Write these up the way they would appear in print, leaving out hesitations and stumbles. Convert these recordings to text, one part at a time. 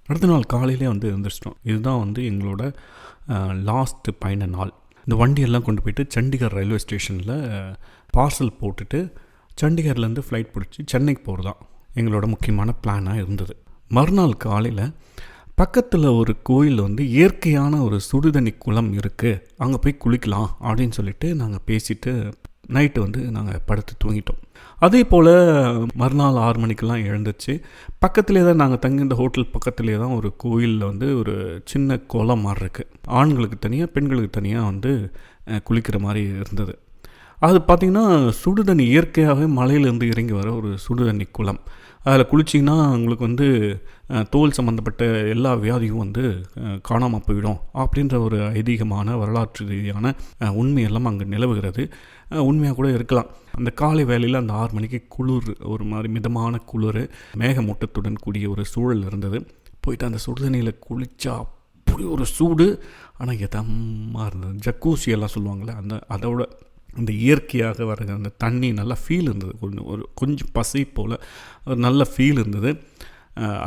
அடுத்த நாள் காலையிலே வந்து எழுந்திரிச்சிட்டோம். இதுதான் வந்து எங்களோட லாஸ்ட்டு பயண நாள். இந்த வண்டியெல்லாம் கொண்டு போயிட்டு சண்டிகர் ரயில்வே ஸ்டேஷனில் பார்சல் போட்டுட்டு சண்டிகர்லேருந்து ஃப்ளைட் பிடிச்சி சென்னைக்கு போகிறது தான் எங்களோட முக்கியமான பிளானாக இருந்தது. மறுநாள் காலையில் பக்கத்தில் ஒரு கோயில் வந்து இயற்கையான ஒரு சுடுதண்ணி குளம் இருக்குது, அங்கே போய் குளிக்கலாம் அப்படின்னு சொல்லிட்டு நாங்கள் பேசிட்டு நைட்டு வந்து நாங்கள் படுத்து தூங்கிட்டோம். அதே போல் மறுநாள் 6 மணிக்கெல்லாம் எழுந்துச்சு. பக்கத்துலேயே தான் நாங்கள் தங்கியிருந்த ஹோட்டல் பக்கத்துலேயே தான் ஒரு கோயிலில் வந்து ஒரு சின்ன குளம் மாதிரி இருக்குது. ஆண்களுக்கு தனியாக பெண்களுக்கு தனியாக வந்து குளிக்கிற மாதிரி இருந்தது. அது பார்த்திங்கன்னா சுடுதண்ணி இயற்கையாகவே மலையிலேருந்து இறங்கி வர ஒரு சுடுதண்ணி குளம். அதில் குளிச்சிங்கன்னா உங்களுக்கு வந்து தோல் சம்மந்தப்பட்ட எல்லா வியாதியும் வந்து காணாமல் போயிடும் அப்படின்ற ஒரு ஐதீகமான வரலாற்று ரீதியான உண்மையெல்லாம் அங்கே நிலவுகிறது. உண்மையாக கூட இருக்கலாம். அந்த காலை வேளையில் அந்த 6 மணிக்கு குளிர், ஒரு மாதிரி மிதமான குளிர், மேகமூட்டத்துடன் கூடிய ஒரு சூழல் இருந்தது. போயிட்டு அந்த சுடுதண்ணியில் குளித்தா அப்படி ஒரு சூடு, ஆனால் எதமாக இருந்தது. ஜக்கூசி எல்லாம் சொல்லுவாங்களே, அதோட இந்த இயற்கையாக வர அந்த தண்ணி நல்லா ஃபீல் இருந்தது. கொஞ்சம் பசை போல் ஒரு நல்ல ஃபீல் இருந்தது.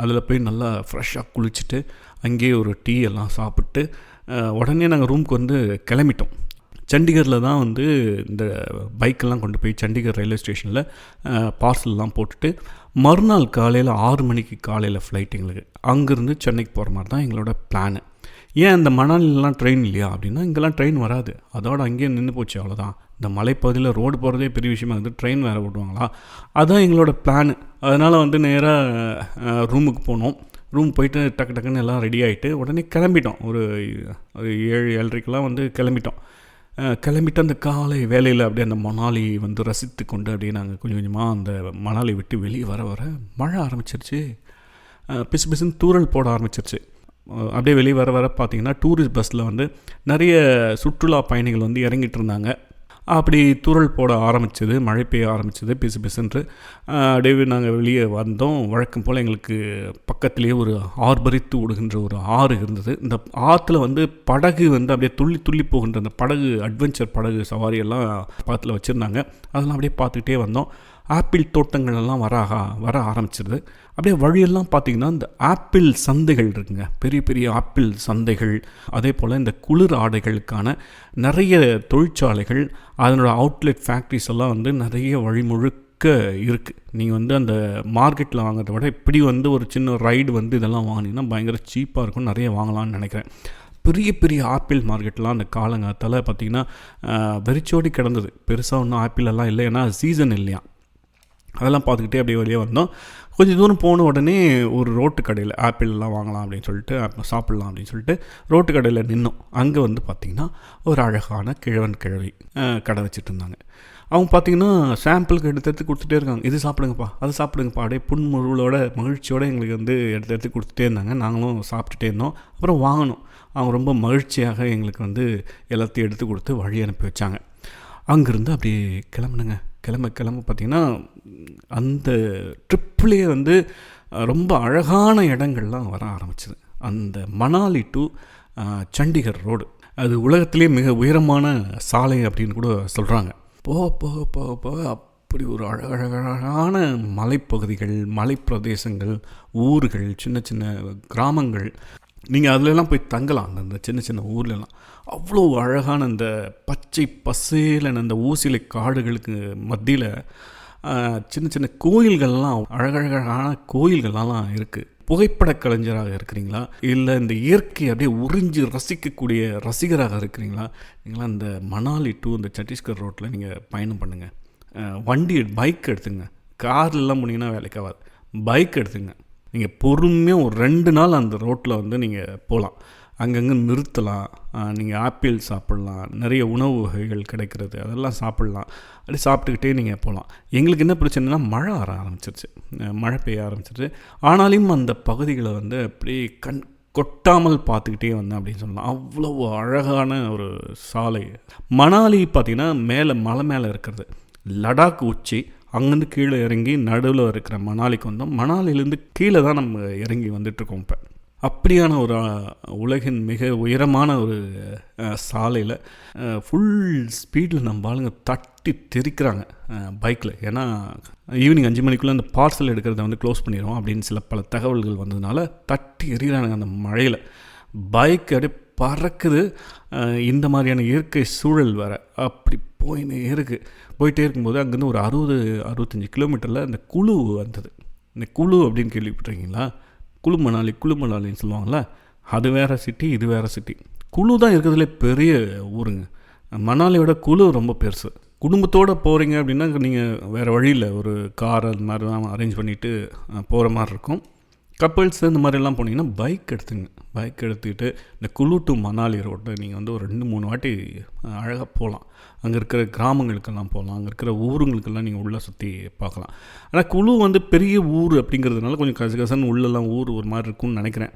அதில் போய் நல்லா ஃப்ரெஷ்ஷாக குளிச்சுட்டு அங்கேயே ஒரு டீ எல்லாம் சாப்பிட்டு உடனே நாங்கள் ரூமுக்கு வந்து கிளம்பிட்டோம். சண்டிகரில் தான் வந்து இந்த பைக்கெல்லாம் கொண்டு போய் சண்டிகர் ரயில்வே ஸ்டேஷனில் பார்சல்லாம் போட்டுட்டு மறுநாள் காலையில் 6 மணிக்கு காலையில் ஃப்ளைட் எங்களுக்கு. அங்கேருந்து சென்னைக்கு போகிற மாதிரி தான் எங்களோட பிளானு. ஏன் இந்த மணாலிலாம் ட்ரெயின் இல்லையா அப்படின்னா, இங்கெல்லாம் ட்ரெயின் வராது, அதோடு அங்கேயே நின்று போச்சு, அவ்வளோதான். இந்த மலைப்பகுதியில் ரோடு போகிறதே பெரிய விஷயமா இருக்குது, ட்ரெயின் வேறு விடுவாங்களா? அதுதான் எங்களோட பிளானு. அதனால் வந்து நேராக ரூமுக்கு போனோம். ரூம் போயிட்டு டக்கு டக்குன்னு எல்லாம் ரெடி ஆகிட்டு உடனே கிளம்பிட்டோம். ஒரு 7-7:30 வந்து கிளம்பிட்டோம். கிளம்பிட்டு அந்த காலை வேலையில் அப்படியே அந்த மணாலி வந்து ரசித்து கொண்டு அப்படியே நாங்கள் கொஞ்சம் கொஞ்சமாக அந்த மணாலி விட்டு வெளியே வர மழை ஆரம்பிச்சிருச்சு. பிசு பிசுன்னு தூறல் போட ஆரம்பிச்சிருச்சு. அப்படியே வெளியே வர பார்த்திங்கன்னா டூரிஸ்ட் பஸ்ஸில் வந்து நிறைய சுற்றுலா பயணிகள் வந்து இறங்கிட்டு இருந்தாங்க. அப்படி தூறல் போட ஆரம்பிச்சது, மழை பெய்ய ஆரம்பிச்சது பிசு பிசுன்று. அப்படியே நாங்கள் வெளியே வந்தோம். வழக்கம் போல் எங்களுக்கு பக்கத்துலேயே ஒரு ஆர்ப்பரித்து ஓடுகின்ற ஒரு ஆறு இருந்தது. இந்த ஆற்றுல வந்து படகு வந்து அப்படியே துள்ளி துள்ளி போகின்ற அந்த படகு, அட்வென்ச்சர் படகு சவாரியெல்லாம் பக்கத்தில் வச்சுருந்தாங்க. அதெல்லாம் அப்படியே பார்த்துக்கிட்டே வந்தோம். ஆப்பிள் தோட்டங்கள்லாம் வர ஆரம்பிச்சிருது. அப்படியே வழியெல்லாம் பார்த்திங்கன்னா இந்த ஆப்பிள் சந்தைகள் இருக்குங்க, பெரிய பெரிய ஆப்பிள் சந்தைகள். அதே போல் இந்த குளிர் ஆடைகளுக்கான நிறைய தொழிற்சாலைகள், அதனோட அவுட்லெட் ஃபேக்ட்ரிஸ் எல்லாம் வந்து நிறைய வழி முழுக்க இருக்குது. நீங்கள் வந்து அந்த மார்க்கெட்டில் வாங்குறத விட இப்படி வந்து ஒரு சின்ன ரைடு வந்து இதெல்லாம் வாங்கினீங்கன்னா பயங்கர சீப்பாக இருக்கும், நிறைய வாங்கலாம்னு நினைக்கிறேன். பெரிய பெரிய ஆப்பிள் மார்க்கெட்லாம் அந்த காலங்காலத்தில் பார்த்திங்கன்னா வெறிச்சோடி கிடந்தது. பெருசாக ஒன்றும் ஆப்பிள் எல்லாம் இல்லை, ஏன்னா சீசன் இல்லையா. அதெல்லாம் பார்த்துக்கிட்டே அப்படியே வெளியே வந்தோம். கொஞ்சம் தூரம் போன உடனே ஒரு ரோட்டு கடையில் ஆப்பிள்லாம் வாங்கலாம் அப்படின்னு சொல்லிட்டு, சாப்பிட்லாம் அப்படின்னு சொல்லிட்டு ரோட்டு கடையில் நின்னோம். அங்கே வந்து பார்த்திங்கன்னா ஒரு அழகான கிழவி கடை வச்சுட்டு இருந்தாங்க. அவங்க பார்த்திங்கன்னா சாம்பிளுக்கு எடுத்து கொடுத்துட்டே இருக்காங்க. இது சாப்பிடுங்கப்பா, அது சாப்பிடுங்கப்பா, அப்படியே புன்முருளோட மகிழ்ச்சியோடு எங்களுக்கு வந்து எடுத்து கொடுத்துட்டே இருந்தாங்க. நாங்களும் சாப்பிட்டுட்டே இருந்தோம். அப்புறம் வாங்கினோம். அவங்க ரொம்ப மகிழ்ச்சியாக எங்களுக்கு வந்து எல்லாத்தையும் எடுத்து கொடுத்து வழி அனுப்பி வச்சாங்க. அங்கேருந்து அப்படியே கிளம்புனுங்க. கிளம்ப பார்த்திங்கன்னா அந்த ட்ரிப்லேயே வந்து ரொம்ப அழகான இடங்கள்லாம் வர ஆரம்பிச்சிது. அந்த மணாலி டு சண்டிகர் ரோடு, அது உலகத்திலே மிக உயரமான சாலை அப்படின்னு கூட சொல்கிறாங்க. போக போக போக போக அப்படி ஒரு அழகழகான மலைப்பகுதிகள், மலைப்பிரதேசங்கள், ஊர்கள், சின்ன சின்ன கிராமங்கள். நீங்கள் அதிலெல்லாம் போய் தங்கலாம். அந்த சின்ன சின்ன ஊர்லெலாம் அவ்வளோ அழகான அந்த பச்சை பசேலன்னு அந்த ஊசிலை காடுகளுக்கு மத்தியில் சின்ன சின்ன கோயில்கள்லாம், அழகழகான கோயில்கள்லாம் இருக்குது. புகைப்பட கலைஞராக இருக்கிறீங்களா, இல்லை இந்த இயற்கை அப்படியே உறிஞ்சி ரசிக்கக்கூடிய ரசிகராக இருக்கிறீங்களா, நீங்களாம் இந்த மணாலி டு இந்த சத்தீஸ்கர் ரோட்டில் நீங்கள் பயணம் பண்ணுங்கள். பைக் எடுத்துங்க. கார்லாம் போனீங்கன்னா வேலைக்காகாது, பைக் எடுத்துங்க. நீங்கள் பொறுமையாக ஒரு 2 நாள் அந்த ரோட்டில் வந்து நீங்கள் போகலாம். அங்கங்கே நிறுத்தலாம். நீங்கள் ஆப்பிள் சாப்பிட்லாம், நிறைய உணவு வகைகள் கிடைக்கிறது, அதெல்லாம் சாப்பிட்லாம். அப்படி சாப்பிட்டுக்கிட்டே நீங்கள் போகலாம். எங்களுக்கு என்ன பிரச்சனைனா மழை வர ஆரம்பிச்சிருச்சு, மழை பெய்ய ஆரம்பிச்சிருச்சு. ஆனாலும் அந்த பகுதிகளை வந்து அப்படியே கொட்டாமல் பார்த்துக்கிட்டே வந்தேன் அப்படின்னு சொல்லலாம். அவ்வளோ அழகான ஒரு சாலை. மணாலி பார்த்திங்கன்னா மலை மேலே இருக்கிறது, லடாக் உச்சி. அங்கேருந்து கீழே இறங்கி நடுவில் இருக்கிற மணாலிக்கு வந்தோம். மணாலிலேருந்து கீழே தான் நம்ம இறங்கி வந்துட்டுருக்கோம். இப்போ அப்படியான ஒரு உலகின் மிக உயரமான ஒரு சாலையில் ஃபுல் ஸ்பீடில் நம்ம ஆளுங்க தட்டி தெரிக்கிறாங்க பைக்கில். ஏன்னா ஈவினிங் 5 மணிக்குள்ளே அந்த பார்சல் எடுக்கிறத வந்து க்ளோஸ் பண்ணிடுவோம் அப்படின்னு சில பல தகவல்கள் வந்ததுனால தட்டி எறிகிறானுங்க அந்த மழையில். பைக் அப்படியே பறக்குது. இந்த மாதிரியான இயற்கை சூழல் வேறு அப்படி போயிட்டே இருக்கும்போது அங்கேருந்து ஒரு 60-65 கிலோமீட்டரில் அந்த குழு வந்தது. இந்த குழு அப்படின்னு கேள்விப்பட்டிருக்கீங்களா? குழு மணாலின்னு சொல்லுவாங்கள்ல, அது வேறு சிட்டி, இது வேறு சிட்டி. குழு தான் இருக்கிறதுலே பெரிய ஊருங்க. மணாலியோட குழு ரொம்ப பெருசு. குடும்பத்தோடு போகிறீங்க அப்படின்னா நீங்கள் வேறு வழியில் ஒரு கார் அது மாதிரி தான் அரேஞ்ச் பண்ணிவிட்டு போகிற மாதிரி இருக்கும். கப்பிள்ஸ் இந்த மாதிரிலாம் போனீங்கன்னா பைக் எடுத்துக்கிட்டு இந்த குழு டு மணாலி ரோட்டை நீங்கள் வந்து ஒரு 2-3 வாட்டி அழகாக போகலாம். அங்கே இருக்கிற கிராமங்களுக்கெல்லாம் போகலாம், அங்கே இருக்கிற ஊருங்களுக்கெல்லாம் நீங்கள் உள்ளே சுற்றி பார்க்கலாம். ஆனால் குழு வந்து பெரிய ஊர் அப்படிங்கிறதுனால கொஞ்சம் கசகசன்னு உள்ளெல்லாம் ஊர் ஒரு மாதிரி இருக்கும்னு நினைக்கிறேன்.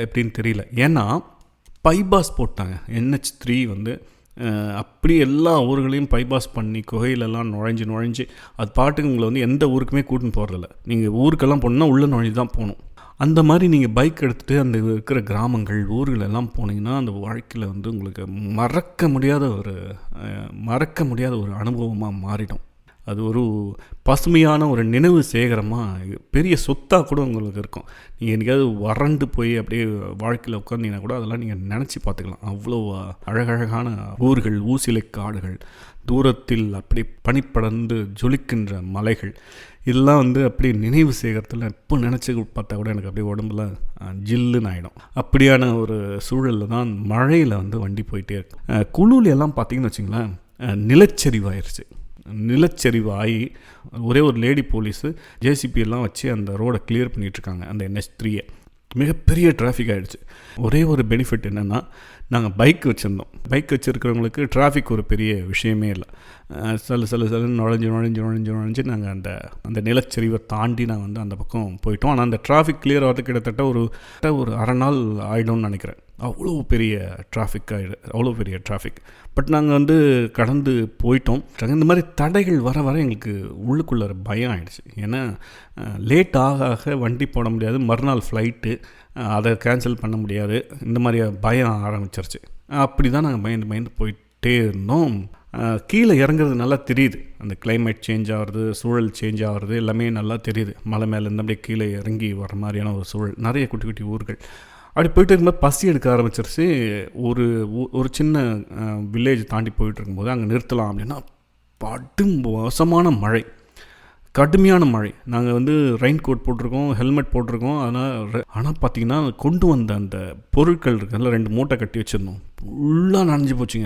எப்படின்னு தெரியல. ஏன்னா பைபாஸ் போட்டாங்க. NH3 வந்து அப்படி எல்லா ஊர்களையும் பைபாஸ் பண்ணி குகையிலெல்லாம் நுழைஞ்சு அது பாட்டுக்கு உங்களை வந்து எந்த ஊருக்குமே கூட்டின்னு போகிறதில்ல. நீங்கள் ஊருக்கெல்லாம் போகணுன்னா உள்ளே நுழைஞ்சு தான் போகணும். அந்த மாதிரி நீங்கள் பைக் எடுத்துகிட்டு அந்த இருக்கிற கிராமங்கள் ஊர்களெல்லாம் போனீங்கன்னா அந்த வாழ்க்கையில் வந்து உங்களுக்கு மறக்க முடியாத ஒரு அனுபவமாக மாறிடும். அது ஒரு பசுமையான ஒரு நினைவு சேகரமாக பெரிய சொத்தாக கூட உங்களுக்கு இருக்கும். நீங்கள் என்றைக்காவது வறண்டு போய் அப்படியே வாழ்க்கையில் உட்காந்தீங்கன்னா கூட அதெல்லாம் நீங்கள் நினச்சி பார்த்துக்கலாம். அவ்வளோ அழகழகான ஊர்கள், ஊசிலை காடுகள், தூரத்தில் அப்படி பனிப்படர்ந்து ஜொலிக்கின்ற மலைகள், இதெல்லாம் வந்து அப்படியே நினைவு சேகரத்தில் எப்போ நினச்சி பார்த்தா கூட எனக்கு அப்படியே உடம்புல ஜில்லுன்னு ஆகிடும். அப்படியான ஒரு சூழலில் தான் மழையில் வந்து வண்டி போயிட்டே இருக்கு. குழுவில் எல்லாம் பார்த்தீங்கன்னு வச்சிங்களேன், நிலச்சரிவு ஆகி ஒரே ஒரு லேடி போலீஸு JCB எல்லாம் வச்சு அந்த ரோடை கிளியர் பண்ணிகிட்ருக்காங்க. அந்த NH3 மிகப்பெரிய டிராஃபிக் ஆகிடுச்சு. ஒரே ஒரு பெனிஃபிட் என்னென்னா, நாங்கள் பைக் வச்சுருக்கிறவங்களுக்கு டிராஃபிக் ஒரு பெரிய விஷயமே இல்லை. சலுன்னு நுழைஞ்சு நாங்கள் அந்த நிலச்சரிவை தாண்டி நாங்கள் வந்து அந்த பக்கம் போயிட்டோம். ஆனால் அந்த டிராஃபிக் கிளியர் ஆகிறதுக்கு கிட்டத்தட்ட ஒரு அரை நாள் ஆகிடும்னு நினைக்கிறேன். அவ்வளோ பெரிய டிராஃபிக். பட் நாங்கள் வந்து கடந்து போயிட்டோம். இந்த மாதிரி தடைகள் வர எங்களுக்கு உள்ளுக்குள்ளே பயம் ஆகிடுச்சு. ஏன்னா லேட் ஆக வண்டி போட முடியாது, மறுநாள் ஃப்ளைட்டு, அதை கேன்சல் பண்ண முடியாது. இந்த மாதிரி பயம் ஆரம்பிச்சிருச்சு. அப்படி தான் நாங்கள் பயந்து போயிட்டே இருந்தோம். கீழே இறங்குறது நல்லா தெரியுது. அந்த கிளைமேட் சேஞ்ச் ஆகிறது, சூழல் சேஞ்ச் ஆகிறது எல்லாமே நல்லா தெரியுது. மலை மேலேருந்து அப்படியே கீழே இறங்கி வர மாதிரியான ஒரு சூழல். நிறைய குட்டி குட்டி ஊர்கள். அப்படி போயிட்டு இருக்கும்போது பசி எடுக்க ஆரம்பிச்சிருச்சு. ஒரு சின்ன வில்லேஜ் தாண்டி போயிட்டு இருக்கும்போது அங்கே நிறுத்தலாம் அப்படின்னா மோசமான மழை, கடுமையான மழை. நாங்கள் வந்து ரெயின் கோட் போட்டிருக்கோம், ஹெல்மெட் போட்டிருக்கோம். ஆனால் பார்த்திங்கன்னா கொண்டு வந்த அந்த பொருட்கள் இருக்குதுல்ல, 2 மூட்டை கட்டி வச்சுருந்தோம், ஃபுல்லாக நனைஞ்சு போச்சு.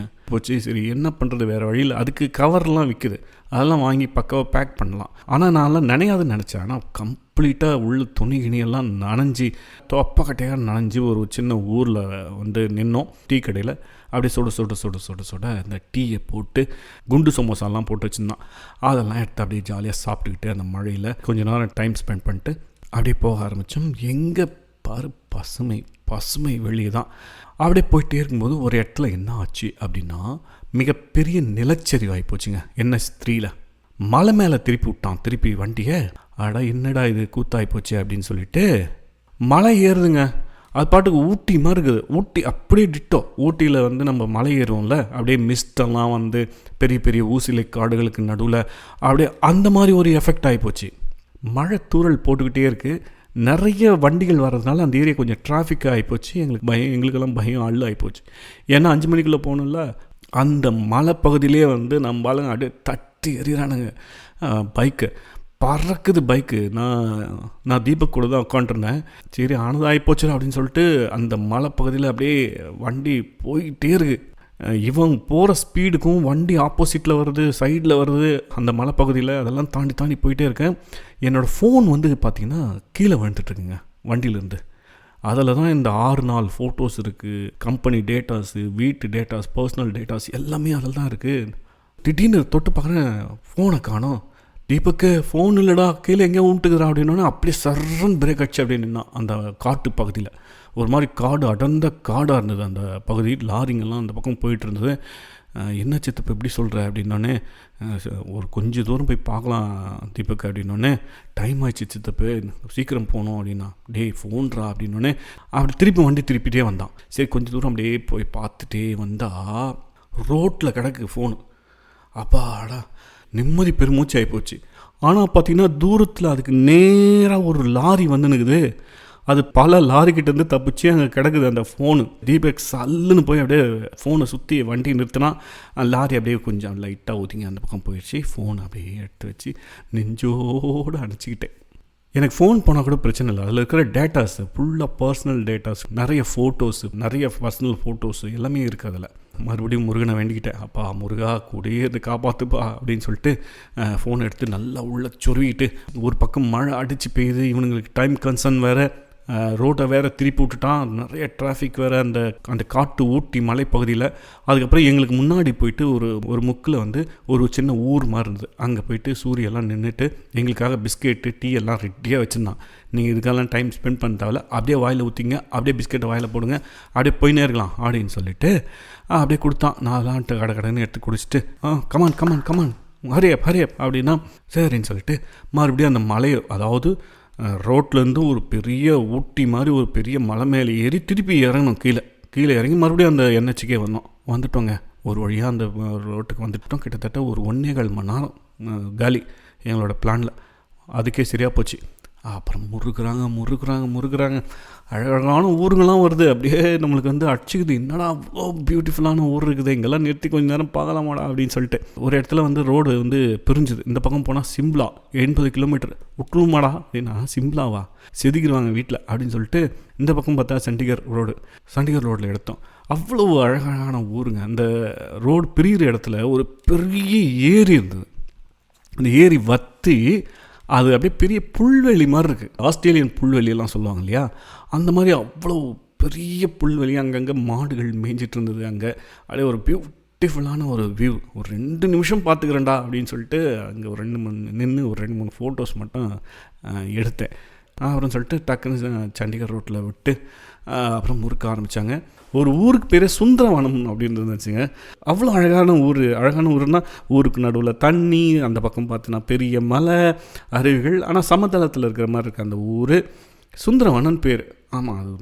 சரி என்ன பண்ணுறது, வேறு வழியில். அதுக்கு கவர்லாம் விற்குது, அதெல்லாம் வாங்கி பக்காவாக பேக் பண்ணலாம். ஆனால் நான்லாம் நினையாதுன்னு நினச்சேன். ஆனால் கம்ப்ளீட்டாக உள்ள துணி கிணியெல்லாம் நனைஞ்சி தொப்பக்கட்டையாக நனைஞ்சி ஒரு சின்ன ஊரில் வந்து நின்னோம் டீ கடையில். அப்படியே சுட அந்த டீயை போட்டு குண்டு சமோசாலாம் போட்டு வச்சுருந்தான். அதெல்லாம் எடுத்து அப்படியே ஜாலியாக சாப்பிட்டுக்கிட்டு அந்த மழையில் கொஞ்சம் நேரம் டைம் ஸ்பெண்ட் பண்ணிட்டு அப்படியே போக ஆரம்பித்தோம். எங்கே பாரு பசுமை வெளியே தான். அப்படியே போயிட்டே இருக்கும்போது ஒரு இடத்துல என்ன ஆச்சு அப்படின்னா, மிகப்பெரிய நிலச்சரிவு ஆகி போச்சுங்க. NH3 மலை மேலே திருப்பி வண்டியை. என்னடா இது கூத்தாகி போச்சு அப்படின்னு சொல்லிட்டு மலை ஏறுதுங்க. அது பாட்டுக்கு ஊட்டி மாதிரி இருக்குது. ஊட்டி அப்படியே டிட்டோ. ஊட்டியில் வந்து நம்ம மலை ஏறுவோம்ல, அப்படியே மிஸ்டெல்லாம் வந்து பெரிய பெரிய ஊசிலை காடுகளுக்கு நடுவில் அப்படியே அந்த மாதிரி ஒரு எஃபெக்ட் ஆகிப்போச்சு. மழை தூறல் போட்டுக்கிட்டே இருக்குது. நிறைய வண்டிகள் வர்றதுனால அந்த ஏரியா கொஞ்சம் டிராஃபிக் ஆகிப்போச்சு. எங்களுக்கெல்லாம் பயம் ஆகிப்போச்சு. ஏன்னா 5 மணிக்குள்ளே போகணும்ல. அந்த மலை பகுதியிலே வந்து நம்மளால அப்படியே தட்டி எறிகிறானுங்க பைக்கு. பறக்குது பைக்கு. நான் தீபக் கூட தான் உட்காண்ட்ருந்தேன். சரி ஆனது ஆகிப்போச்சு அப்படின்னு சொல்லிட்டு அந்த மலை பகுதியில் அப்படியே வண்டி போயிட்டே இருக்குது. இவன் போகிற ஸ்பீடுக்கும் வண்டி ஆப்போசிட்டில் வருது, சைடில் வருது அந்த மலைப்பகுதியில். அதெல்லாம் தாண்டி போயிட்டே இருக்கேன். என்னோடய ஃபோன் வந்து பார்த்திங்கன்னா கீழே விழுந்துட்டுருக்குங்க வண்டியிலேருந்து. அதில் தான் இந்த 6 நாள் ஃபோட்டோஸ் இருக்குது, கம்பெனி டேட்டாஸு, வீட்டு டேட்டாஸ், பர்சனல் டேட்டாஸ் எல்லாமே அதில் தான் இருக்குது. திடீர்னு தொட்டு பார்க்குறேன், ஃபோனை காணோம். தீபக்கு ஃபோன் இல்லைடா, கீழே எங்கேயோ விட்டுக்குறா அப்படின்னா அப்படியே சர்றன் பிரேக் ஆச்சு அப்படின்னா அந்த காட்டு பகுதியில். ஒரு மாதிரி அடர்ந்த காடாக இருந்தது அந்த பகுதி. லாரிங்கெல்லாம் அந்த பக்கம் போயிட்டு இருந்தது. என்ன சித்தப்பு எப்படி சொல்கிற அப்படின்னோடனே, ஒரு கொஞ்சம் தூரம் போய் பார்க்கலாம் தீபக் அப்படின்னோடனே, டைம் ஆயிடுச்சு சித்தப்பு, சீக்கிரம் போகணும் அப்படின்னா. டேய் ஃபோன்ரா அப்படின்னோடனே அப்படி திருப்பி வண்டி திருப்பிட்டே வந்தான். சரி கொஞ்சம் தூரம் அப்படியே போய் பார்த்துட்டே வந்தால் ரோட்டில் கிடக்கு ஃபோனு. அப்பாடா நிம்மதி பெருமூச்சு ஆகிப்போச்சு. ஆனால் பார்த்திங்கன்னா தூரத்தில் அதுக்கு நேராக ஒரு லாரி வந்துனுக்குது. அது பல லாரிக்கிட்டேருந்து தப்பிச்சு அங்கே கிடக்குது அந்த ஃபோனு. தீபக் சல்லுன்னு போய் அப்படியே ஃபோனை சுற்றி வண்டி நிறுத்தினா லாரி அப்படியே கொஞ்சம் லைட்டாக ஊற்றிங்க அந்த பக்கம் போயிடுச்சு. ஃபோன் அப்படியே எடுத்து வச்சு நெஞ்சோடு அடிச்சுக்கிட்டேன். எனக்கு ஃபோன் போனால் கூட பிரச்சனை இல்லை. அதில் இருக்கிற டேட்டாஸு ஃபுல்லாக பர்சனல் டேட்டாஸ், நிறைய ஃபோட்டோஸு, நிறைய பர்சனல் ஃபோட்டோஸு எல்லாமே இருக்குது அதில். மறுபடியும் முருகனை வேண்டிக்கிட்டேன், அப்பா முருகா கூடயே இருந்து காப்பாற்றுப்பா அப்படின்னு சொல்லிட்டு ஃபோன் எடுத்து நல்லா உள்ள சொருவிட்டு, ஒரு பக்கம் மழை அடித்து பெய்யுது, இவனுங்களுக்கு டைம் கன்சர்ன் வேறு, ரோட்டை வேறு திருப்பி விட்டுட்டான், நிறைய டிராஃபிக் வேறு அந்த காட்டு ஊட்டி மலைப்பகுதியில். அதுக்கப்புறம் எங்களுக்கு முன்னாடி போயிட்டு ஒரு முக்கில் வந்து ஒரு சின்ன ஊர் மாதிரி இருந்தது. அங்கே போயிட்டு சூரியெல்லாம் நின்றுட்டு எங்களுக்காக பிஸ்கெட்டு டீ எல்லாம் ரெடியாக வச்சுருந்தான். நீங்கள் இதுக்கெல்லாம் டைம் ஸ்பெண்ட் பண்ண தேவையில்ல, அப்படியே வாயில் ஊற்றிங்க, அப்படியே பிஸ்கெட்டை வாயில் போடுங்க, அப்படியே போயினே இருக்கலாம் அப்படின்னு சொல்லிட்டு அப்படியே கொடுத்தான். நான் கடைன்னு எடுத்து குடிச்சிட்டு கமான் கமான் கமான் ஹரியப் அப்படின்னா சரின்னு சொல்லிட்டு மறுபடியும் அந்த மலையை, அதாவது ரோட்லேருந்து ஒரு பெரிய ஊட்டி மாதிரி ஒரு பெரிய மலை மேலே ஏறி திருப்பி இறங்கணும், கீழே இறங்கி மறுபடியும் அந்த என்ஹெச்சுக்கே வந்துட்டோங்க. ஒரு வழியாக அந்த ரோட்டுக்கு வந்துட்டோம். கிட்டத்தட்ட ஒரு 1.25 மணி நேரம் காலி எங்களோட பிளானில். அதுக்கே சரியாக போச்சு. அப்புறம் முறுக்குறாங்க. அழகான ஊருங்கெல்லாம் வருது, அப்படியே நம்மளுக்கு வந்து அடிச்சுக்குது. என்னடா அவ்வளோ பியூட்டிஃபுல்லான ஊர் இருக்குது, இங்கெல்லாம் நிறுத்தி கொஞ்சம் நேரம் பார்க்கலாமாடா அப்படின்னு சொல்லிட்டு. ஒரு இடத்துல வந்து ரோடு வந்து பிரிஞ்சுது. இந்த பக்கம் போனால் சிம்லா 80 கிலோமீட்டர் விட்டுருமாடா அப்படின்னா, சிம்லாவா செதுக்கிடுவாங்க வீட்டில் அப்படின்னு சொல்லிட்டு இந்த பக்கம் பார்த்தா சண்டிகர் ரோடில் எடுத்தோம். அவ்வளோ அழகான ஊருங்க. அந்த ரோடு பிரிகிற இடத்துல ஒரு பெரிய ஏரி இருந்தது. அந்த ஏரி வற்றி அது அப்படியே பெரிய புல்வெளி மாதிரி இருக்குது. ஆஸ்திரேலியன் புல்வெளியெல்லாம் சொல்லுவாங்க இல்லையா, அந்த மாதிரி அவ்வளோ பெரிய புல்வெளி. அங்கங்கே மாடுகள் மேய்ஞ்சிட்டு இருந்தது. அங்கே அப்படியே ஒரு பியூட்டிஃபுல்லான ஒரு வியூ. ஒரு 2 நிமிஷம் பார்த்துக்கிறேன்டா அப்படின்னு சொல்லிட்டு அங்கே ஒரு 2-3 ஃபோட்டோஸ் மட்டும் எடுத்தேன். அப்புறம் சொல்லிட்டு டக்குன்னு சண்டிகர் ரோட்டில் விட்டு அப்புறம் முறுக்க ஆரம்பித்தாங்க. ஒரு ஊருக்கு பேர் சுந்தரவனம் அப்படின்னு இருந்துச்சுங்க. அவ்வளோ அழகான ஊர்னா ஊருக்கு நடுவில் தண்ணி, அந்த பக்கம் பார்த்தீங்கன்னா பெரிய மலை அருவிகள், ஆனால் சமதளத்தில் இருக்கிற மாதிரி இருக்குது அந்த ஊர். சுந்தரவனம் பேர். ஆமாம், அது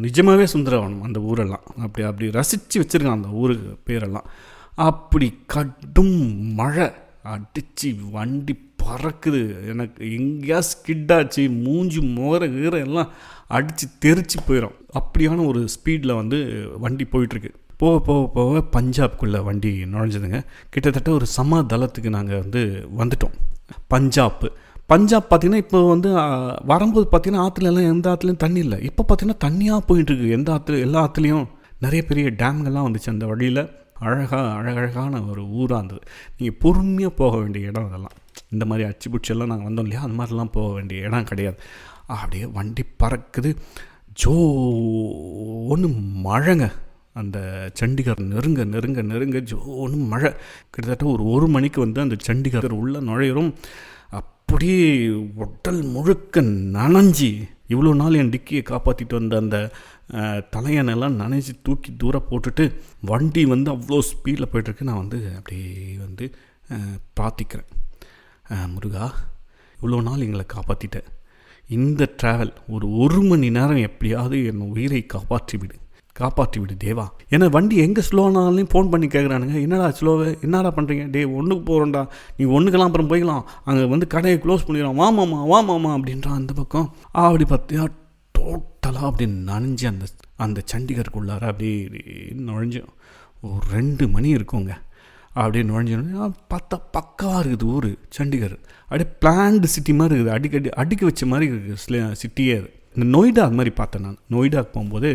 நிஜமாகவே சுந்தரவனம் அந்த ஊரெல்லாம். அப்படி ரசித்து வச்சுருக்கான் அந்த ஊருக்கு பேரெல்லாம். அப்படி கடும் மழை அடித்து வண்டி பறக்குது. எனக்கு எங்கேயா ஸ்கிட்டாச்சு, மூஞ்சி முகர எல்லாம் அடித்து தெரிச்சு போயிடும். அப்படியான ஒரு ஸ்பீடில் வந்து வண்டி போயிட்டுருக்கு. போக பஞ்சாப்குள்ளே வண்டி நுழைஞ்சதுங்க. கிட்டத்தட்ட ஒரு சமதளத்துக்கு நாங்கள் வந்து வந்துட்டோம். பஞ்சாப் பார்த்திங்கன்னா இப்போ வந்து வரும்போது பார்த்திங்கன்னா ஆற்றுலலாம் எந்த ஆற்றுலையும் தண்ணி இல்லை. இப்போ பார்த்திங்கன்னா தண்ணியாக போயிட்டுருக்கு. எல்லா ஆற்றுலையும் நிறைய பெரிய டேம்கள்லாம் வந்துச்சு அந்த வழியில். அழகான ஒரு ஊராக இருந்தது. நீங்கள் பொறுமையாக போக வேண்டிய இடம் அதெல்லாம். இந்த மாதிரி அச்சுப்பிடிச்செல்லாம் நாங்கள் வந்தோம் இல்லையா, அந்த மாதிரிலாம் போக வேண்டிய இடம் கிடையாது. அப்படியே வண்டி பறக்குது. ஒன்று மழைங்க. அந்த சண்டிகர் நெருங்க ஒன்று மழை. கிட்டத்தட்ட ஒரு மணிக்கு வந்து அந்த சண்டிகர் உள்ள நுழையிறோம். அப்படியே உடல் முழுக்க நனைஞ்சி, இவ்வளோ நாள் என் டிக்கியை காப்பாற்றிட்டு வந்த அந்த தலையணெல்லாம் நனைஞ்சி தூக்கி தூரம் போட்டுட்டு வண்டி வந்து அவ்வளோ ஸ்பீடில் போய்ட்டுருக்கு. நான் வந்து அப்படியே வந்து பிரார்த்திக்கிறேன், முருகா இவ்வளோ நாள் எங்களை காப்பாற்றிட்டேன். இந்த ட்ராவல் ஒரு மணி நேரம் எப்படியாவது என் உயிரை காப்பாற்றி விடு தேவா. ஏன்னா வண்டி எங்கே ஸ்லோனாலையும் ஃபோன் பண்ணி கேட்குறானுங்க, என்னடா பண்ணுறீங்க, ஒன்றுக்கு போகிறோம்டா, நீ ஒன்றுக்கெல்லாம் அப்புறம் போய்க்கலாம், அங்கே வந்து கடையை க்ளோஸ் பண்ணிடுறான், வாமாம்மா அப்படின்றான் அந்த பக்கம். அப்படி பார்த்தியா டோட்டலாக அப்படி நனைஞ்சு அந்த சண்டிகருக்குள்ளார அப்படியே நுழைஞ்சோம். ஒரு 2 மணி இருக்குங்க. அப்படியே நுழைஞ்சோன்னா பார்த்தா பக்காவாக இருக்குது ஊர் சண்டிகர். அப்படியே பிளான்டு சிட்டி மாதிரி இருக்குது, அடுக்கி வச்ச மாதிரி இருக்குது சிட்டியே. அது இந்த நொய்டா அது மாதிரி பார்த்தேன் நான். நொய்டாக்கு போகும்போது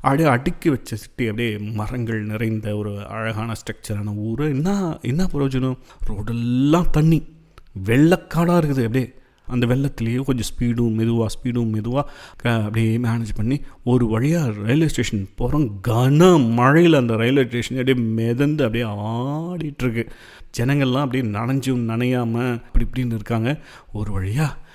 அப்படியே அடுக்கி வச்ச சிட்டி, அப்படியே மரங்கள் நிறைந்த ஒரு அழகான ஸ்ட்ரக்சரான ஊர். என்ன பிரயோஜனம், ரோடெல்லாம் தண்ணி, வெள்ளக்காடாக இருக்குது. அப்படியே அந்த வெள்ளத்துலேயே கொஞ்சம் ஸ்பீடும் மெதுவாக அப்படியே மேனேஜ் பண்ணி ஒரு வழியாக ரயில்வே ஸ்டேஷன் போகிறோம். கன மழையில் அந்த ரயில்வே ஸ்டேஷன் அப்படியே மிதந்து அப்படியே ஆடிட்டுருக்கு. ஜனங்கள்லாம் அப்படியே நனையாமல் இப்படின்னு இருக்காங்க. ஒரு வழியாக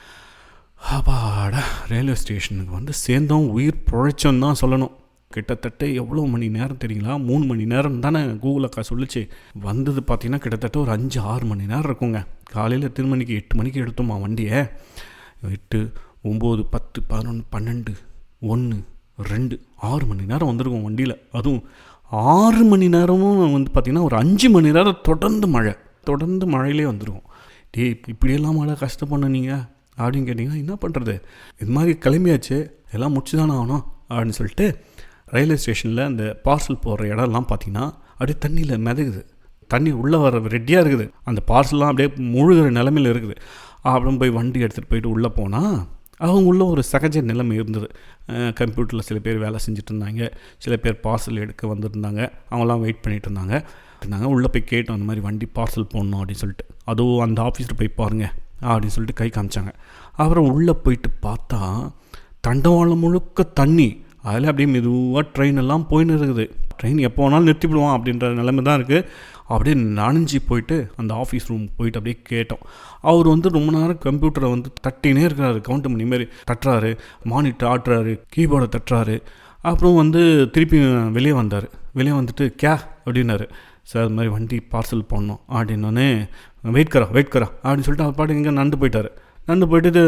அப்பாடா ரயில்வே ஸ்டேஷனுக்கு வந்து சேர்ந்தோம். உயிர் பிழைச்சோன்னு தான் சொல்லணும். கிட்டத்தட்ட எவ்வளோ மணி நேரம் தெரியுங்களா? 3 மணி நேரம் தானே கூகுள் அக்கா சொல்லிச்சு. வந்தது பார்த்திங்கன்னா கிட்டத்தட்ட ஒரு 5-6 மணி நேரம் இருக்குங்க. காலையில் எத்தனை மணிக்கு? 8 மணிக்கு எடுத்தோமா வண்டியை. 8, 9, 10, 11, 12, 1, 2, 6 மணி நேரம் வந்திருக்கும் வண்டியில். அதுவும் 6 மணி நேரமும் வந்து பார்த்திங்கன்னா ஒரு 5 மணி நேரம் தொடர்ந்து மழையிலே வந்துருக்கும். இப்படியெல்லாம் மழை கஷ்டப்பண்ண நீங்கள் அப்படின்னு கேட்டிங்கன்னா என்ன பண்ணுறது? இது மாதிரி கிளம்பியாச்சு, எல்லாம் முடிச்சு தானே ஆகணும் அப்படின்னு சொல்லிட்டு ரயில்வே ஸ்டேஷனில் அந்த பார்சல் போடுற இடம்லாம் பார்த்திங்கன்னா அப்படியே தண்ணியில் மிதக்குது. தண்ணி உள்ளே வர ரெடியாக இருக்குது. அந்த பார்சல்லாம் அப்படியே முழுகிற நிலமையில் இருக்குது. அப்புறம் போய் வண்டி எடுத்துகிட்டு போயிட்டு உள்ளே போனால் அவங்க உள்ள ஒரு சகஜ நிலைமை இருந்தது. கம்ப்யூட்டரில் சில பேர் வேலை செஞ்சுட்டு இருந்தாங்க, சில பேர் பார்சல் எடுக்க வந்திருந்தாங்க, அவங்களாம் வெயிட் பண்ணிகிட்டு இருந்தாங்க. உள்ளே போய் கேட்டோம், அந்த மாதிரி வண்டி பார்சல் போடணும் அப்படின்னு சொல்லிட்டு. அதுவும் அந்த ஆஃபீஸில் போய் பாருங்கள் அப்படின்னு சொல்லிட்டு கை காமிச்சாங்க. அப்புறம் உள்ளே போயிட்டு பார்த்தா தண்டவாளம் முழுக்க தண்ணி. அதில் அப்படியே மெதுவாக ட்ரெயின் எல்லாம் போயின்னு இருக்குது. ட்ரெயின் எப்போ வேணாலும் நிறுத்திவிடுவான் அப்படின்ற நிலைமை தான் இருக்குது. அப்படியே நனைஞ்சி போயிட்டு அந்த ஆஃபீஸ் ரூம் போயிட்டு அப்படியே கேட்டோம். அவர் வந்து ரொம்ப நேரம் கம்ப்யூட்டரை வந்து தட்டினே இருக்கிறாரு. கவுண்ட் பண்ணி மாரி தட்டுறாரு, மானிட்டர் ஆட்டுறாரு, கீபோர்டை தட்டுறாரு. அப்புறம் வந்து திருப்பி வெளியே வந்துட்டு கே அப்படின்னாரு. சார் இது மாதிரி வண்டி பார்சல் பண்ணோம் அப்படின்னோடனே வெயிட் கரா அப்படின்னு சொல்லிட்டு அவர் பாட்டு இங்கே நடந்து போயிட்டு